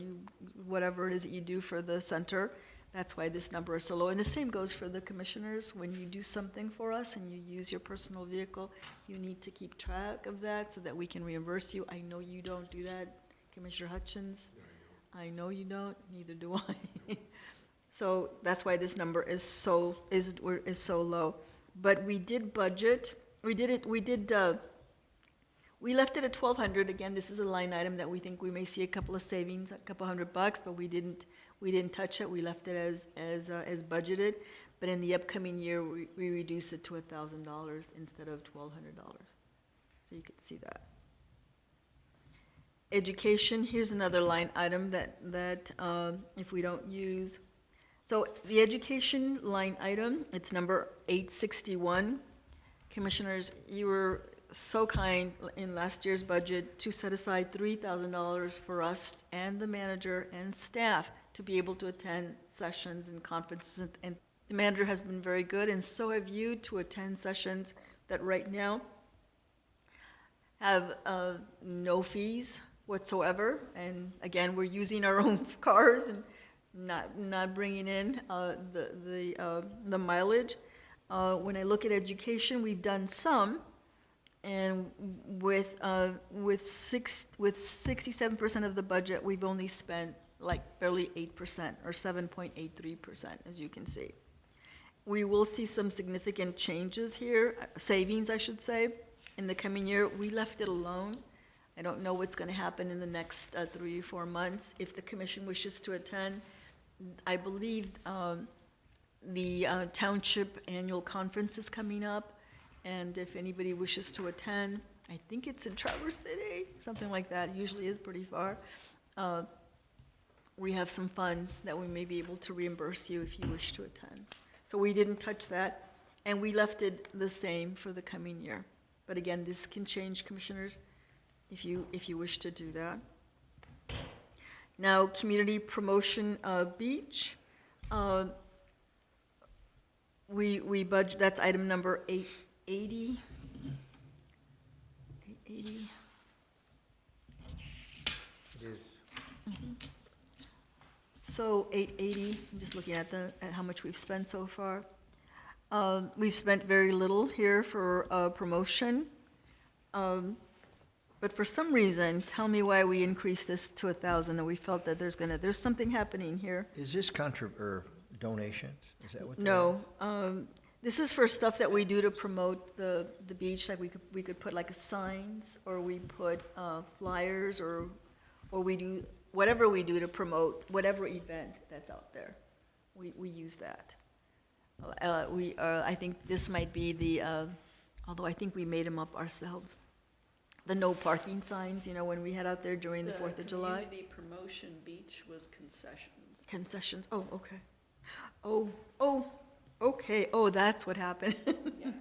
whatever it is that you do for the center. That's why this number is so low. And the same goes for the commissioners. When you do something for us and you use your personal vehicle, you need to keep track of that so that we can reimburse you. I know you don't do that, Commissioner Hutchins. I know you don't, neither do I. So that's why this number is so low. But we did budget, we left it at $1,200. Again, this is a line item that we think we may see a couple of savings, a couple $100, but we didn't touch it. We left it as budgeted. But in the upcoming year, we reduced it to $1,000 instead of $1,200. So you could see that. Education, here's another line item that if we don't use. So the education line item, it's number 861. Commissioners, you were so kind in last year's budget to set aside $3,000 for us and the manager and staff to be able to attend sessions and conferences. And the manager has been very good, and so have you, to attend sessions that right now have no fees whatsoever. And again, we're using our own cars and not bringing in the mileage. When I look at education, we've done some, and with 67% of the budget, we've only spent like barely 8% or 7.83%, as you can see. We will see some significant changes here, savings, I should say, in the coming year. We left it alone. I don't know what's going to happen in the next 3 or 4 months. If the commission wishes to attend, I believe the township annual conference is coming up, and if anybody wishes to attend, I think it's in Traverse City, something like that. It usually is pretty far. We have some funds that we may be able to reimburse you if you wish to attend. So we didn't touch that, and we left it the same for the coming year. But again, this can change, commissioners, if you wish to do that. Now, community promotion beach. We budget, that's item number 880. 880. It is. So 880, I'm just looking at how much we've spent so far. We've spent very little here for promotion. But for some reason, tell me why we increased this to 1,000, and we felt that there's something happening here. Is this or donations? Is that what? No, this is for stuff that we do to promote the beach. Like we could put like signs, or we put flyers, or we do whatever we do to promote whatever event that's out there. We use that. I think this might be the, although I think we made them up ourselves. The no parking signs, when we had out there during the 4th of July. Community promotion beach was concessions. Concessions, oh, okay. Okay, that's what happened. Yeah.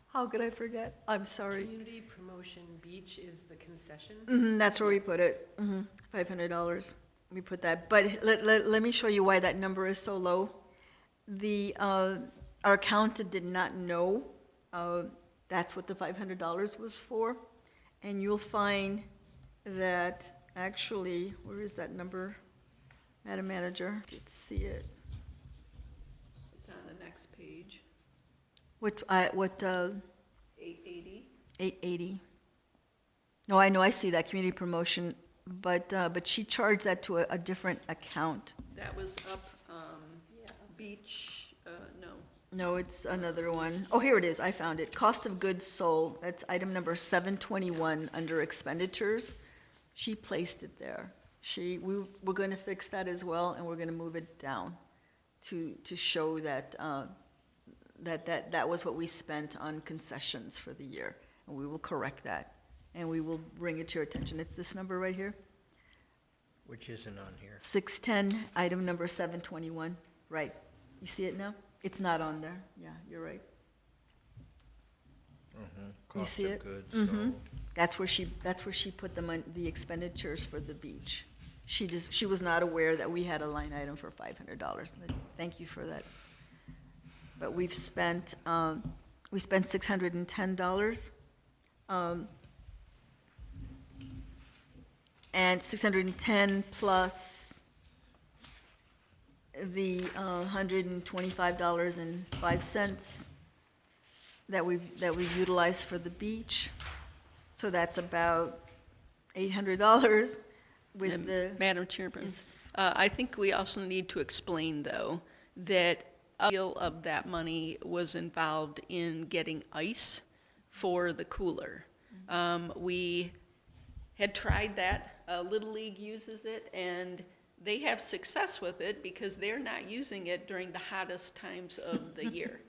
How could I forget? I'm sorry. Community promotion beach is the concession? That's where we put it, $500. We put that, but let me show you why that number is so low. Our accountant did not know that's what the $500 was for. And you'll find that actually, where is that number, Madam Manager? Let's see it. It's on the next page, What, 880. 880. No, I know, I see that, community promotion, but she charged that to a different account. That was up, beach, no. No, it's another one. Oh, here it is, I found it. Cost of goods sold, that's item number 721 under expenditures. She placed it there. We're going to fix that as well, and we're going to move it down to show that that was what we spent on concessions for the year. And we will correct that, and we will bring it to your attention. It's this number right here, Which isn't on here. 610, item number 721. Right. You see it now? It's not on there. Yeah, you're right. Mm-hmm. You see it? Cost of goods Mhm. sold. That's where she put the expenditures for the beach. She was not aware that we had a line item for $500. Thank you for that. But we've spent $610. And 610 plus the $125.05 that we've utilized for the beach. So that's about $800 with the. Madam Chairperson, Yes. I think we also need to explain, though, that a deal of that money was involved in getting ice for the cooler. We had tried that. Little League uses it, and they have success with it because they're not using it during the hottest times of the year.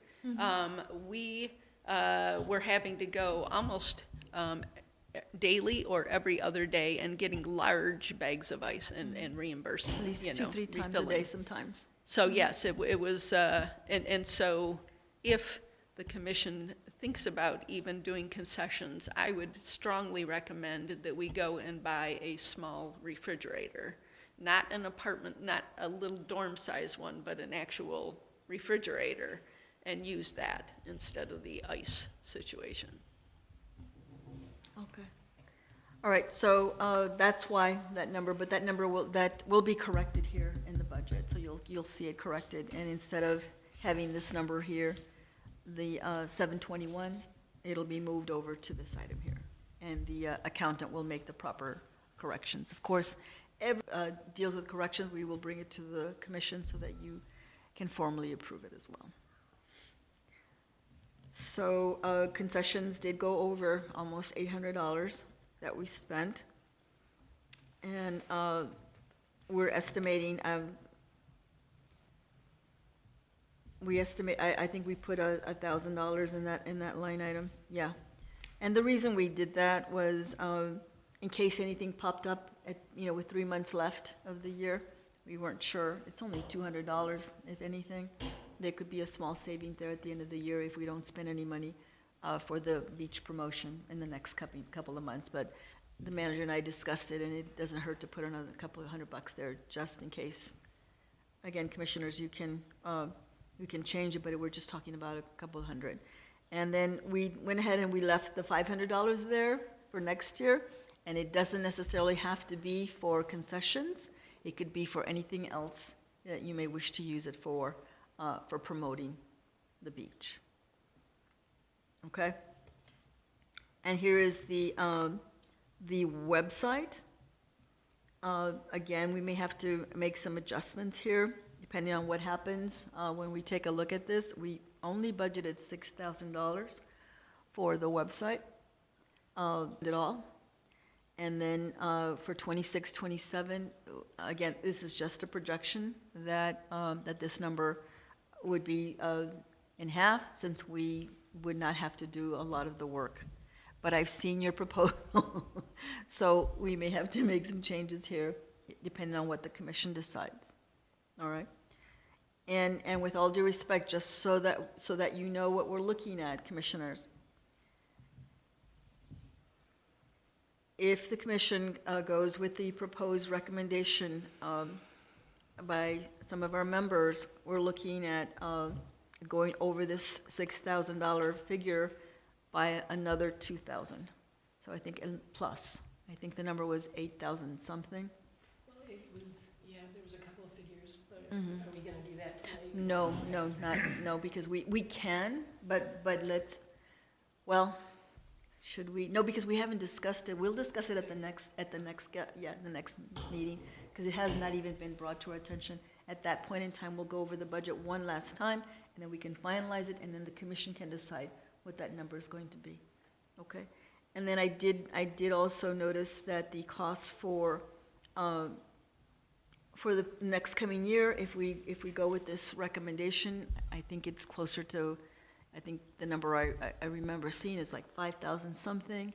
We were having to go almost daily or every other day and getting large bags of ice and reimbursing, At least you 2, know, 3 times a refilling. day sometimes. So yes, it was, and so if the commission thinks about even doing concessions, I would strongly recommend that we go and buy a small refrigerator. Not an apartment, not a little dorm-size one, but an actual refrigerator, and use that instead of the ice situation. Okay. All right, so that's why that number, but that number will be corrected here in the budget, so you'll see it corrected. And instead of having this number here, the 721, it'll be moved over to this item here. And the accountant will make the proper corrections. Of course, every deals with corrections, we will bring it to the commission so that you can formally approve it as well. So concessions did go over almost $800 that we spent. And we're estimating, I think we put $1,000 in that line item, yeah. And the reason we did that was in case anything popped up with 3 months left of the year, we weren't sure. It's only $200, if anything. There could be a small savings there at the end of the year if we don't spend any money for the beach promotion in the next couple of months. But the manager and I discussed it, and it doesn't hurt to put another couple of $100 there just in case. Again, commissioners, you can change it, but we're just talking about a couple of hundred. And then we went ahead and we left the $500 there for next year, and it doesn't necessarily have to be for concessions. It could be for anything else that you may wish to use it for promoting the beach. Okay? And here is the website. Again, we may have to make some adjustments here, depending on what happens when we take a look at this. We only budgeted $6,000 for the website, at all. And then for 26, 27, again, this is just a projection that this number would be in half, since we would not have to do a lot of the work. But I've seen your proposal, so we may have to make some changes here, depending on what the commission decides. All right? And with all due respect, just so that you know what we're looking at, commissioners, if the commission goes with the proposed recommendation by some of our members, we're looking at going over this $6,000 figure by another $2,000. So I think, and plus, I think the number was 8,000 something. Well, it was, yeah, there was a couple of figures, but are we gonna do that tonight? No, because we can, but let's, well, should we? No, because we haven't discussed it. We'll discuss it at the next meeting, because it has not even been brought to our attention. At that point in time, we'll go over the budget one last time, and then we can finalize it, and then the commission can decide what that number is going to be. Okay? And then I did also notice that the cost for the next coming year, if we go with this recommendation, I think it's closer to, I think the number I remember seeing is like 5,000 something.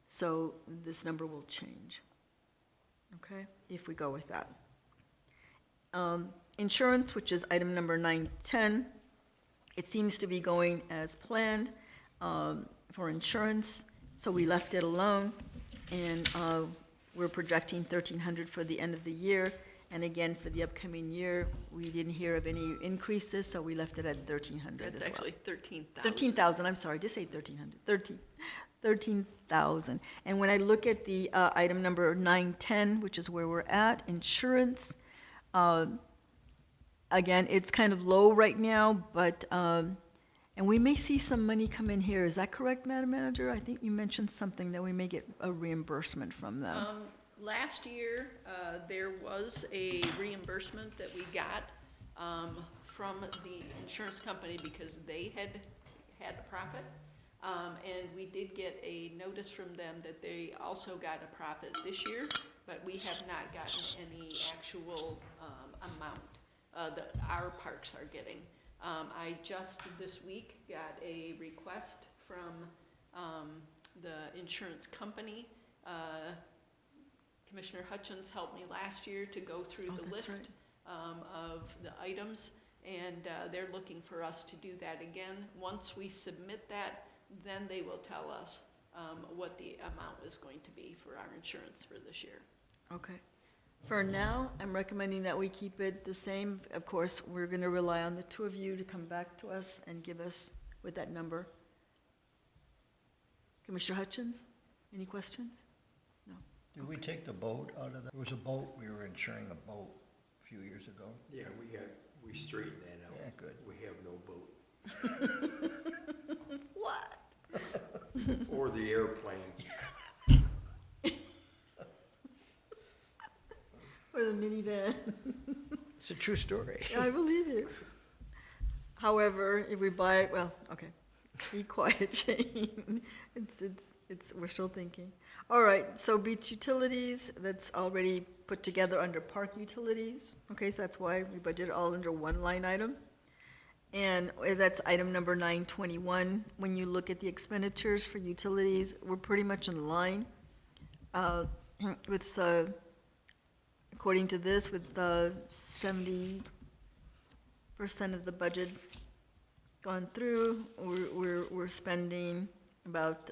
So this number will change, okay, if we go with that. Insurance, which is item number 910, it seems to be going as planned for insurance, so we left it alone, and we're projecting $1,300 for the end of the year. And again, for the upcoming year, we didn't hear of any increases, so we left it at $1,300 as well. That's actually 13,000. 13,000, I'm sorry, just say 1,300, 13,000. And when I look at the item number 910, which is where we're at, insurance, again, it's kind of low right now, but, and we may see some money come in here. Is that correct, Madam Manager? I think you mentioned something that we may get a reimbursement from them. Last year, there was a reimbursement that we got from the insurance company because they had a profit. And we did get a notice from them that they also got a profit this year, but we have not gotten any actual amount that our parks are getting. I just this week got a request from the insurance company. Commissioner Hutchins helped me last year to go through Oh, the that's list of the items, and they're looking for us to do that again. Once we submit that, then they will tell us what the amount is going to be for our insurance for this year. Okay. For now, I'm recommending that we keep it the same. Of course, we're going to rely on the two of you to come back to us and give us with that number. Commissioner Hutchins, any questions? No. Did we take the boat out of that? There was a boat, we were insuring a boat a few years ago. Yeah, we straightened that out. Yeah, good. We have no boat. What? Or the airplane. Or the minivan? It's a true story. I believe you. However, if we buy, well, okay, be quiet, Jane. We're still thinking. All right, so beach utilities, that's already put together under park utilities. Okay, so that's why we budget all under one line item. And that's item number 921. When you look at the expenditures for utilities, we're pretty much in line with, according to this, with 70% of the budget gone through. We're spending about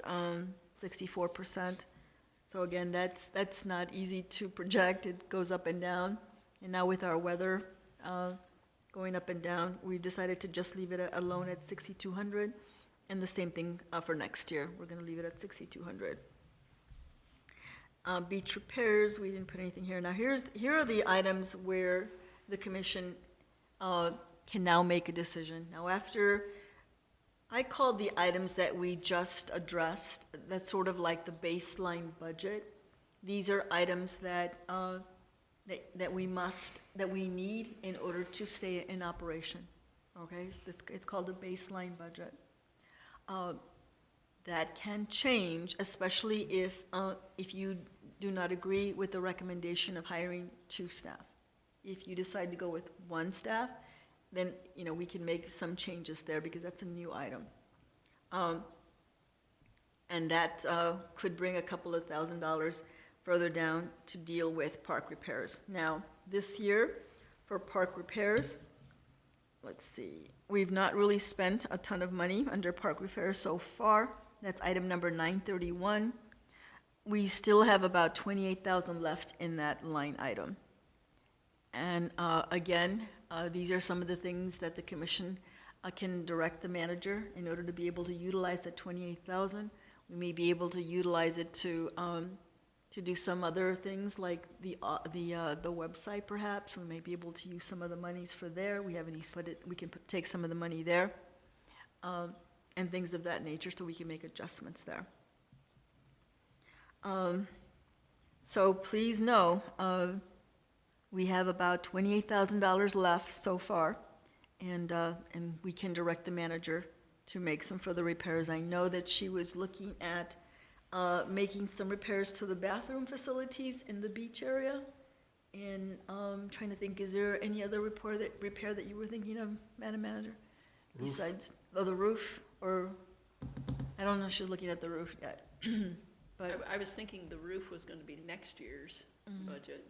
64%. So again, that's not easy to project. It goes up and down. And now with our weather going up and down, we've decided to just leave it alone at 6,200. And the same thing for next year. We're going to leave it at 6,200. Beach repairs, we didn't put anything here. Now here are the items where the commission can now make a decision. Now after I called the items that we just addressed, that's sort of like the baseline budget. These are items that we need in order to stay in operation. Okay, it's called a baseline budget. That can change, especially if you do not agree with the recommendation of hiring 2 staff. If you decide to go with 1 staff, then we can make some changes there because that's a new item. And that could bring a couple of $1,000s further down to deal with park repairs. Now, this year for park repairs, let's see, we've not really spent a ton of money under park repairs so far. That's item number 931. We still have about $28,000 left in that line item. And again, these are some of the things that the commission can direct the manager in order to be able to utilize that $28,000. We may be able to utilize it to do some other things like the website perhaps. We may be able to use some of the monies for there. We can take some of the money there. And things of that nature, so we can make adjustments there. So please know, we have about $28,000 left so far, and we can direct the manager to make some further repairs. I know that she was looking at making some repairs to the bathroom facilities in the beach area, and trying to think, is there any other repair that you were thinking of, Madam Manager? Roof. Besides, the roof, or, I don't know if she's looking at the roof yet. But I was thinking the roof was going to be next year's budget.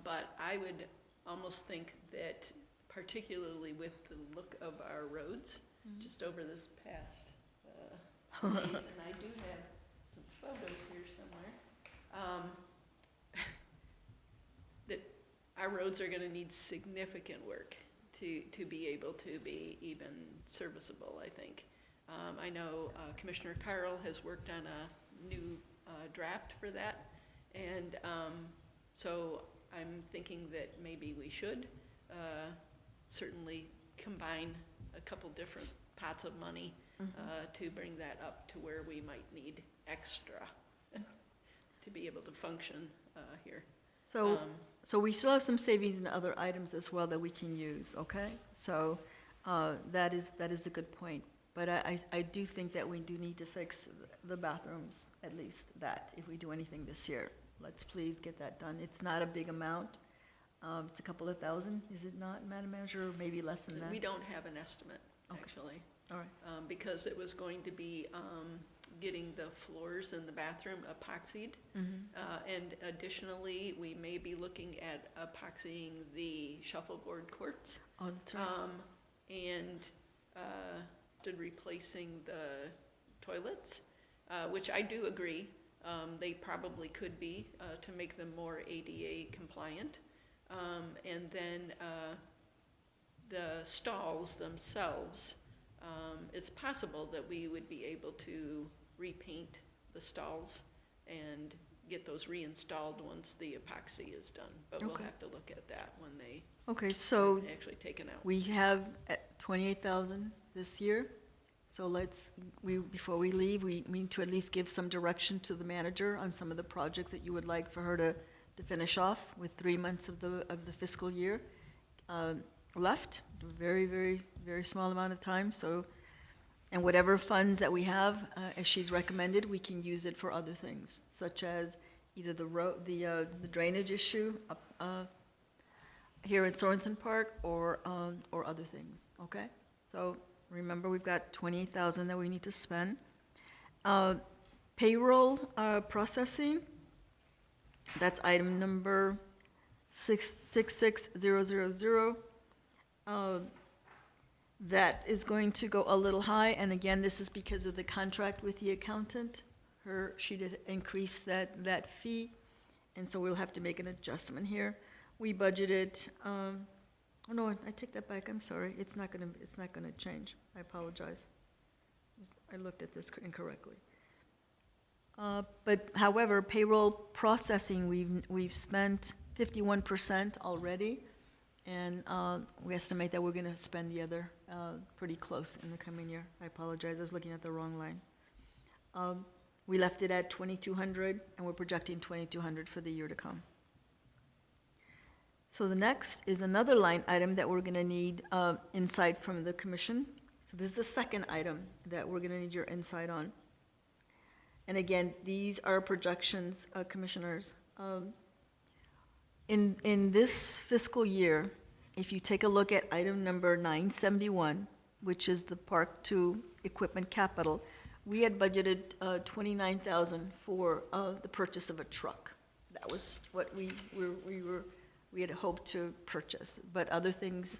But I would almost think that particularly with the look of our roads, just over this past days, and I do have some photos here somewhere, that our roads are going to need significant work to be able to be even serviceable, I think. I know Commissioner Carl has worked on a new draft for that, and so I'm thinking that maybe we should certainly combine a couple different pots of money to bring that up to where we might need extra to be able to function here. So we still have some savings in other items as well that we can use, okay? So that is a good point. But I do think that we do need to fix the bathrooms, at least that, if we do anything this year. Let's please get that done. It's not a big amount. It's a couple of thousand, is it not, Madam Manager, or maybe less than that? We don't have an estimate, Okay. actually. All right. Because it was going to be getting the floors in the bathroom epoxied. And additionally, we may be looking at epoxying the shuffleboard courts. Oh, that's right. And replacing the toilets, which I do agree, they probably could be to make them more ADA compliant. And then the stalls themselves, it's possible that we would be able to repaint the stalls and get those reinstalled once the epoxy is done. But we'll Okay. have to look at that when they Okay, so are actually taken out. we have 28,000 this year. So before we leave, we need to at least give some direction to the manager on some of the projects that you would like for her to finish off with 3 months of the fiscal year left. Very, very, very small amount of time, so, and whatever funds that we have, as she's recommended, we can use it for other things, such as either the drainage issue here at Sorensen Park or other things, okay? So remember, we've got 28,000 that we need to spend. Payroll processing, that's item number 666000. That is going to go a little high, and again, this is because of the contract with the accountant. She did increase that fee, and so we'll have to make an adjustment here. We budgeted, oh no, I take that back, I'm sorry, it's not gonna change, I apologize. I looked at this incorrectly. But however, payroll processing, we've spent 51% already, and we estimate that we're gonna spend the other pretty close in the coming year. I apologize, I was looking at the wrong line. We left it at 2,200, and we're projecting 2,200 for the year to come. So the next is another line item that we're gonna need insight from the commission. So this is the second item that we're gonna need your insight on. And again, these are projections, commissioners. In this fiscal year, if you take a look at item number 971, which is the Park 2 equipment capital, we had budgeted $29,000 for the purchase of a truck. That was what we had hoped to purchase. But other things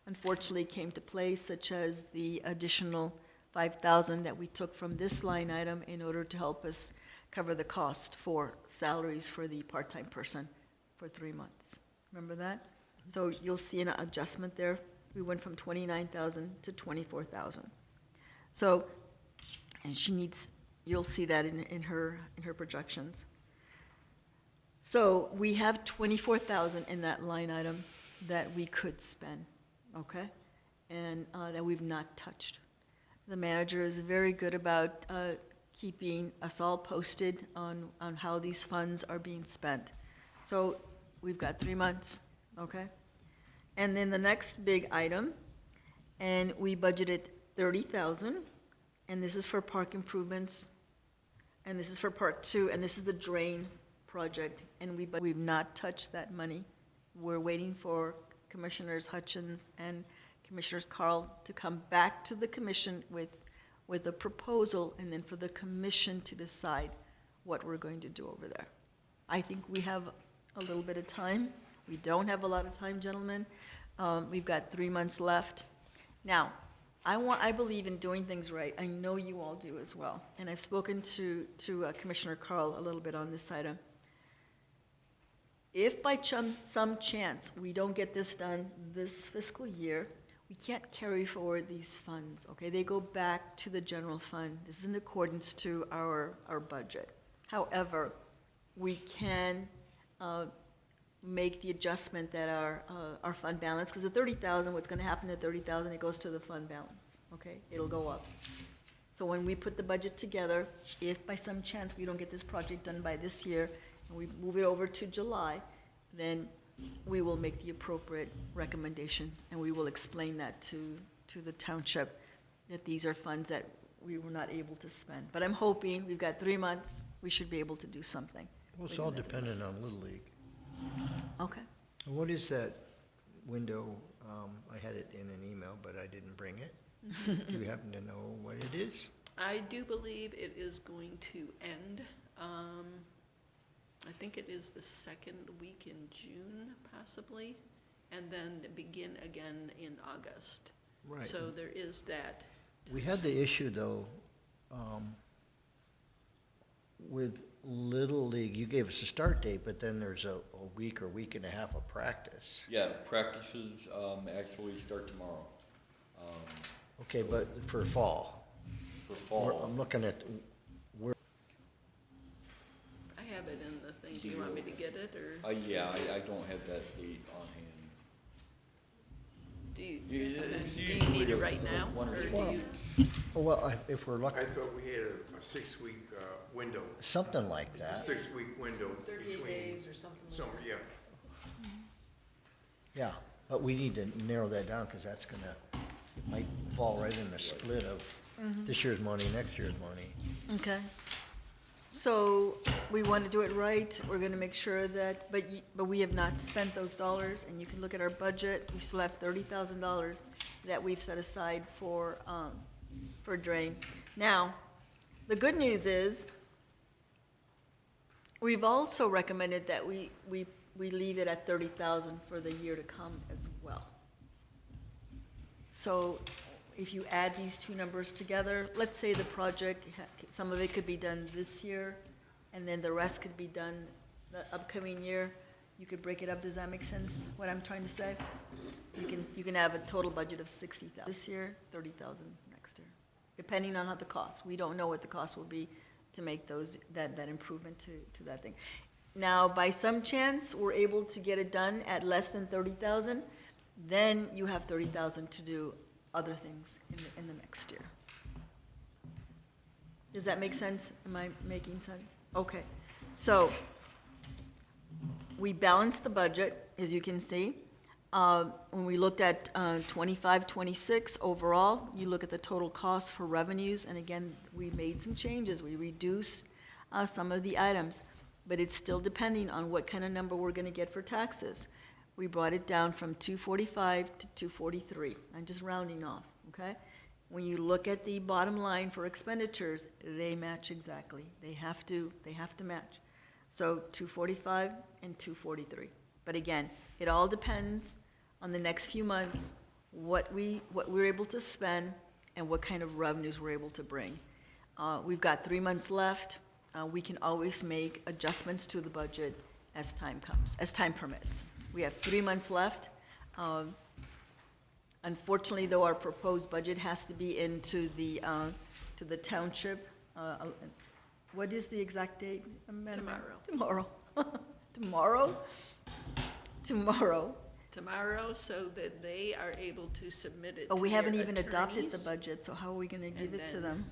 unfortunately came to play, such as the additional $5,000 that we took from this line item in order to help us cover the cost for salaries for the part-time person for 3 months. Remember that? So you'll see an adjustment there. We went from 29,000 to 24,000. So, and you'll see that in her projections. So we have 24,000 in that line item that we could spend, okay? And that we've not touched. The manager is very good about keeping us all posted on how these funds are being spent. So we've got 3 months, okay? And then the next big item, and we budgeted 30,000, and this is for park improvements, and this is for Park 2, and this is the drain project, and we've not touched that money. We're waiting for Commissioners Hutchins and Commissioners Carl to come back to the commission with a proposal, and then for the commission to decide what we're going to do over there. I think we have a little bit of time. We don't have a lot of time, gentlemen. We've got 3 months left. Now, I believe in doing things right. I know you all do as well. And I've spoken to Commissioner Carl a little bit on this item. If by some chance we don't get this done this fiscal year, we can't carry forward these funds, okay? They go back to the general fund. This is in accordance to our budget. However, we can make the adjustment that our fund balance, because the 30,000, what's gonna happen to 30,000, it goes to the fund balance, okay? It'll go up. So when we put the budget together, if by some chance we don't get this project done by this year, and we move it over to July, then we will make the appropriate recommendation, and we will explain that to the township, that these are funds that we were not able to spend. But I'm hoping, we've got 3 months, we should be able to do something. Well, it's all dependent on Little League. Okay. What is that window? I had it in an email, but I didn't bring it. Do you happen to know what it is? I do believe it is going to end, I think it is the second week in June, possibly, and then begin again in August. Right. So there is that. We had the issue, though, with Little League. You gave us a start date, but then there's a week or week and a half of practice. Yeah, practices, actually start tomorrow. Okay, but for fall. For fall. I'm looking at where, I have it in the thing. Do you want me to get it, or Yeah, I don't have that date on hand. do you, Yeah, it's do you usually need it right now, one or or two do you? weeks. oh, well, if we're I looking, thought we had a 6-week window. something like It's that. a 6-week window 38 between days or something like summer, that. yeah. Yeah, but we need to narrow that down, because that's gonna, it might fall right in the split of this year's money, next year's money. Okay. So we want to do it right. We're going to make sure that, but we have not spent those dollars, and you can look at our budget. We still have $30,000 that we've set aside for drain. Now, the good news is, we've also recommended that we leave it at 30,000 for the year to come as well. So if you add these two numbers together, let's say the project, some of it could be done this year, and then the rest could be done the upcoming year. You could break it up. Does that make sense, what I'm trying to say? You can have a total budget of 60,000 this year, 30,000 next year, depending on how the cost. We don't know what the cost will be to make that improvement to that thing. Now, by some chance, we're able to get it done at less than 30,000, then you have 30,000 to do other things in the next year. Does that make sense? Am I making sense? Okay. So we balanced the budget, as you can see. When we looked at 25, 26 overall, you look at the total cost for revenues, and again, we made some changes. We reduced some of the items, but it's still depending on what kind of number we're going to get for taxes. We brought it down from 245 to 243. I'm just rounding off, okay? When you look at the bottom line for expenditures, they match exactly. They have to match. So 245 and 243. But again, it all depends on the next few months, what we're able to spend and what kind of revenues we're able to bring. We've got 3 months left. We can always make adjustments to the budget as time comes, as time permits. We have 3 months left. Unfortunately, though, our proposed budget has to be into to the township. What is the exact date, Madam Mayor? Tomorrow. Tomorrow? Tomorrow. Tomorrow, so that they are able to submit it Oh, to we haven't their even adopted the attorneys. budget, so how are we gonna give And it to then- them?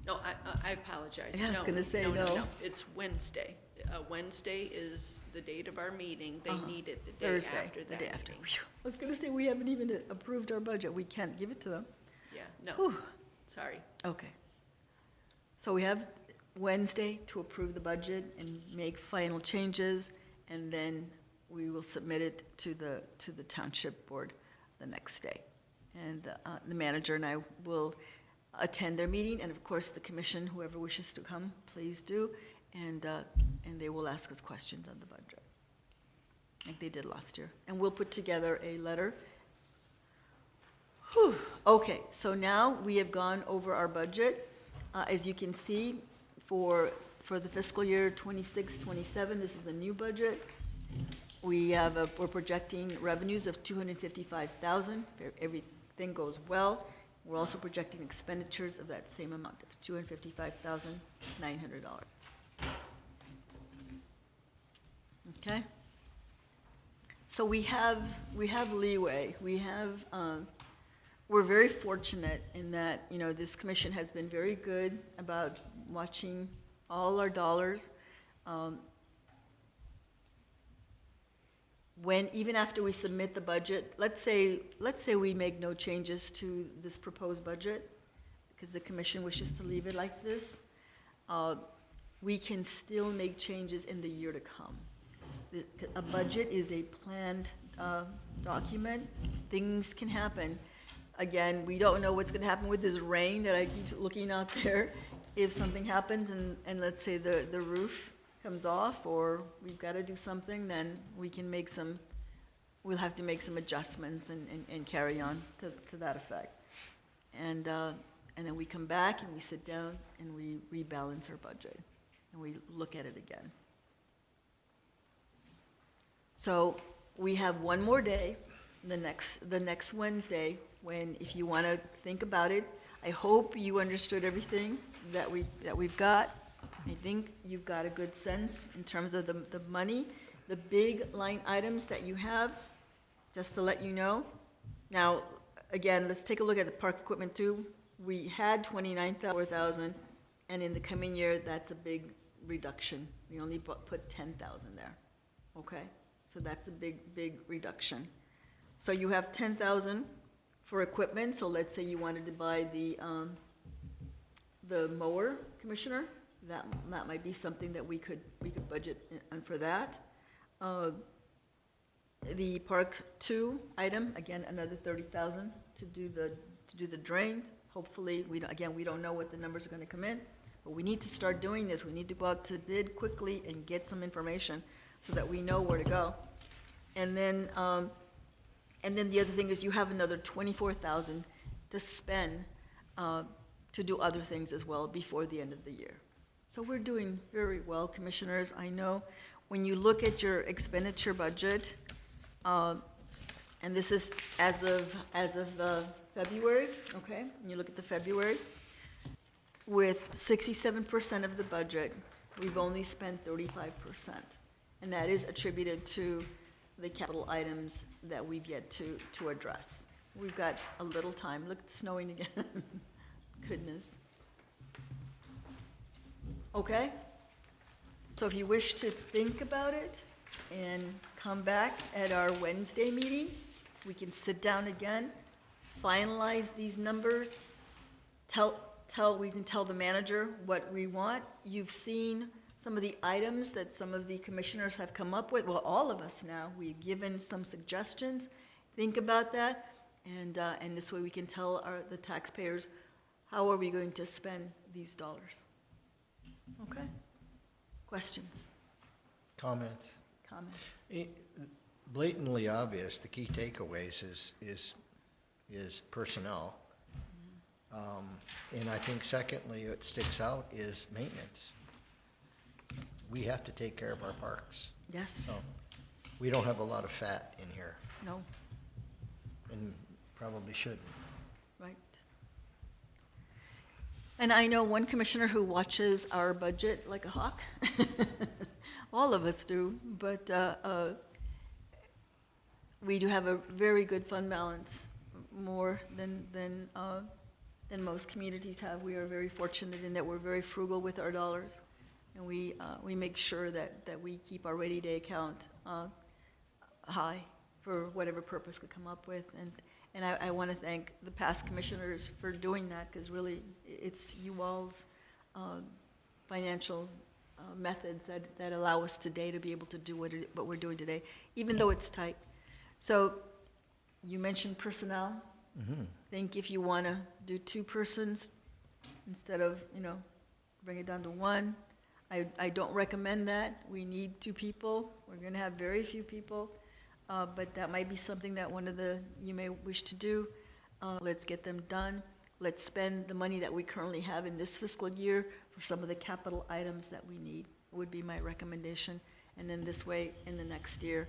No, I apologize. I was No, gonna say no. no. It's Wednesday. Wednesday is the date of our meeting. They need it the day Thursday, after the that day after. meeting. Phew. I was gonna say, we haven't even approved our budget. We can't give it to them. Yeah, no, Whew. sorry. Okay. So we have Wednesday to approve the budget and make final changes, and then we will submit it to the township board the next day. And the manager and I will attend their meeting, and of course, the commission, whoever wishes to come, please do, and they will ask us questions on the budget, like they did last year. And we'll put together a letter. Whew. Okay, so now we have gone over our budget. As you can see, for the fiscal year 26, 27, this is the new budget. We're projecting revenues of $255,000. If everything goes well. We're also projecting expenditures of that same amount of $255,900. Okay? So we have leeway. We're very fortunate in that, this commission has been very good about watching all our dollars. Even after we submit the budget, let's say we make no changes to this proposed budget, because the commission wishes to leave it like this, we can still make changes in the year to come. A budget is a planned document. Things can happen. Again, we don't know what's gonna happen with this rain that I keep looking out there. If something happens and let's say the roof comes off, or we've gotta do something, then we can make some, we'll have to make some adjustments and carry on to that effect. And then we come back and we sit down and we rebalance our budget, and we look at it again. So we have one more day, the next Wednesday, when, if you want to think about it, I hope you understood everything that we've got. I think you've got a good sense in terms of the money, the big line items that you have, just to let you know. Now, again, let's take a look at the park equipment too. We had 29,000, and in the coming year, that's a big reduction. We only put 10,000 there, okay? So that's a big reduction. So you have 10,000 for equipment, so let's say you wanted to buy the mower, Commissioner, that might be something that we could budget for that. The Park 2 item, again, another 30,000 to do the drains. Hopefully, we don't know what the numbers are gonna come in, but we need to start doing this. We need to go out to bid quickly and get some information so that we know where to go. And then the other thing is you have another 24,000 to spend to do other things as well before the end of the year. So we're doing very well, Commissioners. I know when you look at your expenditure budget, and this is as of February, okay? When you look at the February, with 67% of the budget, we've only spent 35%. And that is attributed to the capital items that we've yet to address. We've got a little time. Look, it's snowing again. Goodness. Okay? So if you wish to think about it and come back at our Wednesday meeting, we can sit down again, finalize these numbers, we can tell the manager what we want. You've seen some of the items that some of the commissioners have come up with. Well, all of us now, we've given some suggestions. Think about that, and this way we can tell the taxpayers, how are we going to spend these dollars? Okay? Questions? Comments? Comments? Blatantly obvious, the key takeaways is personnel. And I think secondly, what sticks out is maintenance. We have to take care of our parks. Yes? So we don't have a lot of fat in here, No? and probably shouldn't. Right. And I know one commissioner who watches our budget like a hawk. All of us do, but we do have a very good fund balance, more than most communities have. We are very fortunate in that we're very frugal with our dollars, and we make sure that we keep our rainy day account high for whatever purpose could come up with. And I want to thank the past commissioners for doing that, because really it's you all's financial methods that allow us today to be able to do what we're doing today, even though it's tight. So you mentioned personnel. Mm-hmm. Think if you want to do 2 persons instead of, bring it down to 1. I don't recommend that. We need 2 people. We're going to have very few people. But that might be something that you may wish to do. Let's get them done. Let's spend the money that we currently have in this fiscal year for some of the capital items that we need, would be my recommendation. And then this way, in the next year,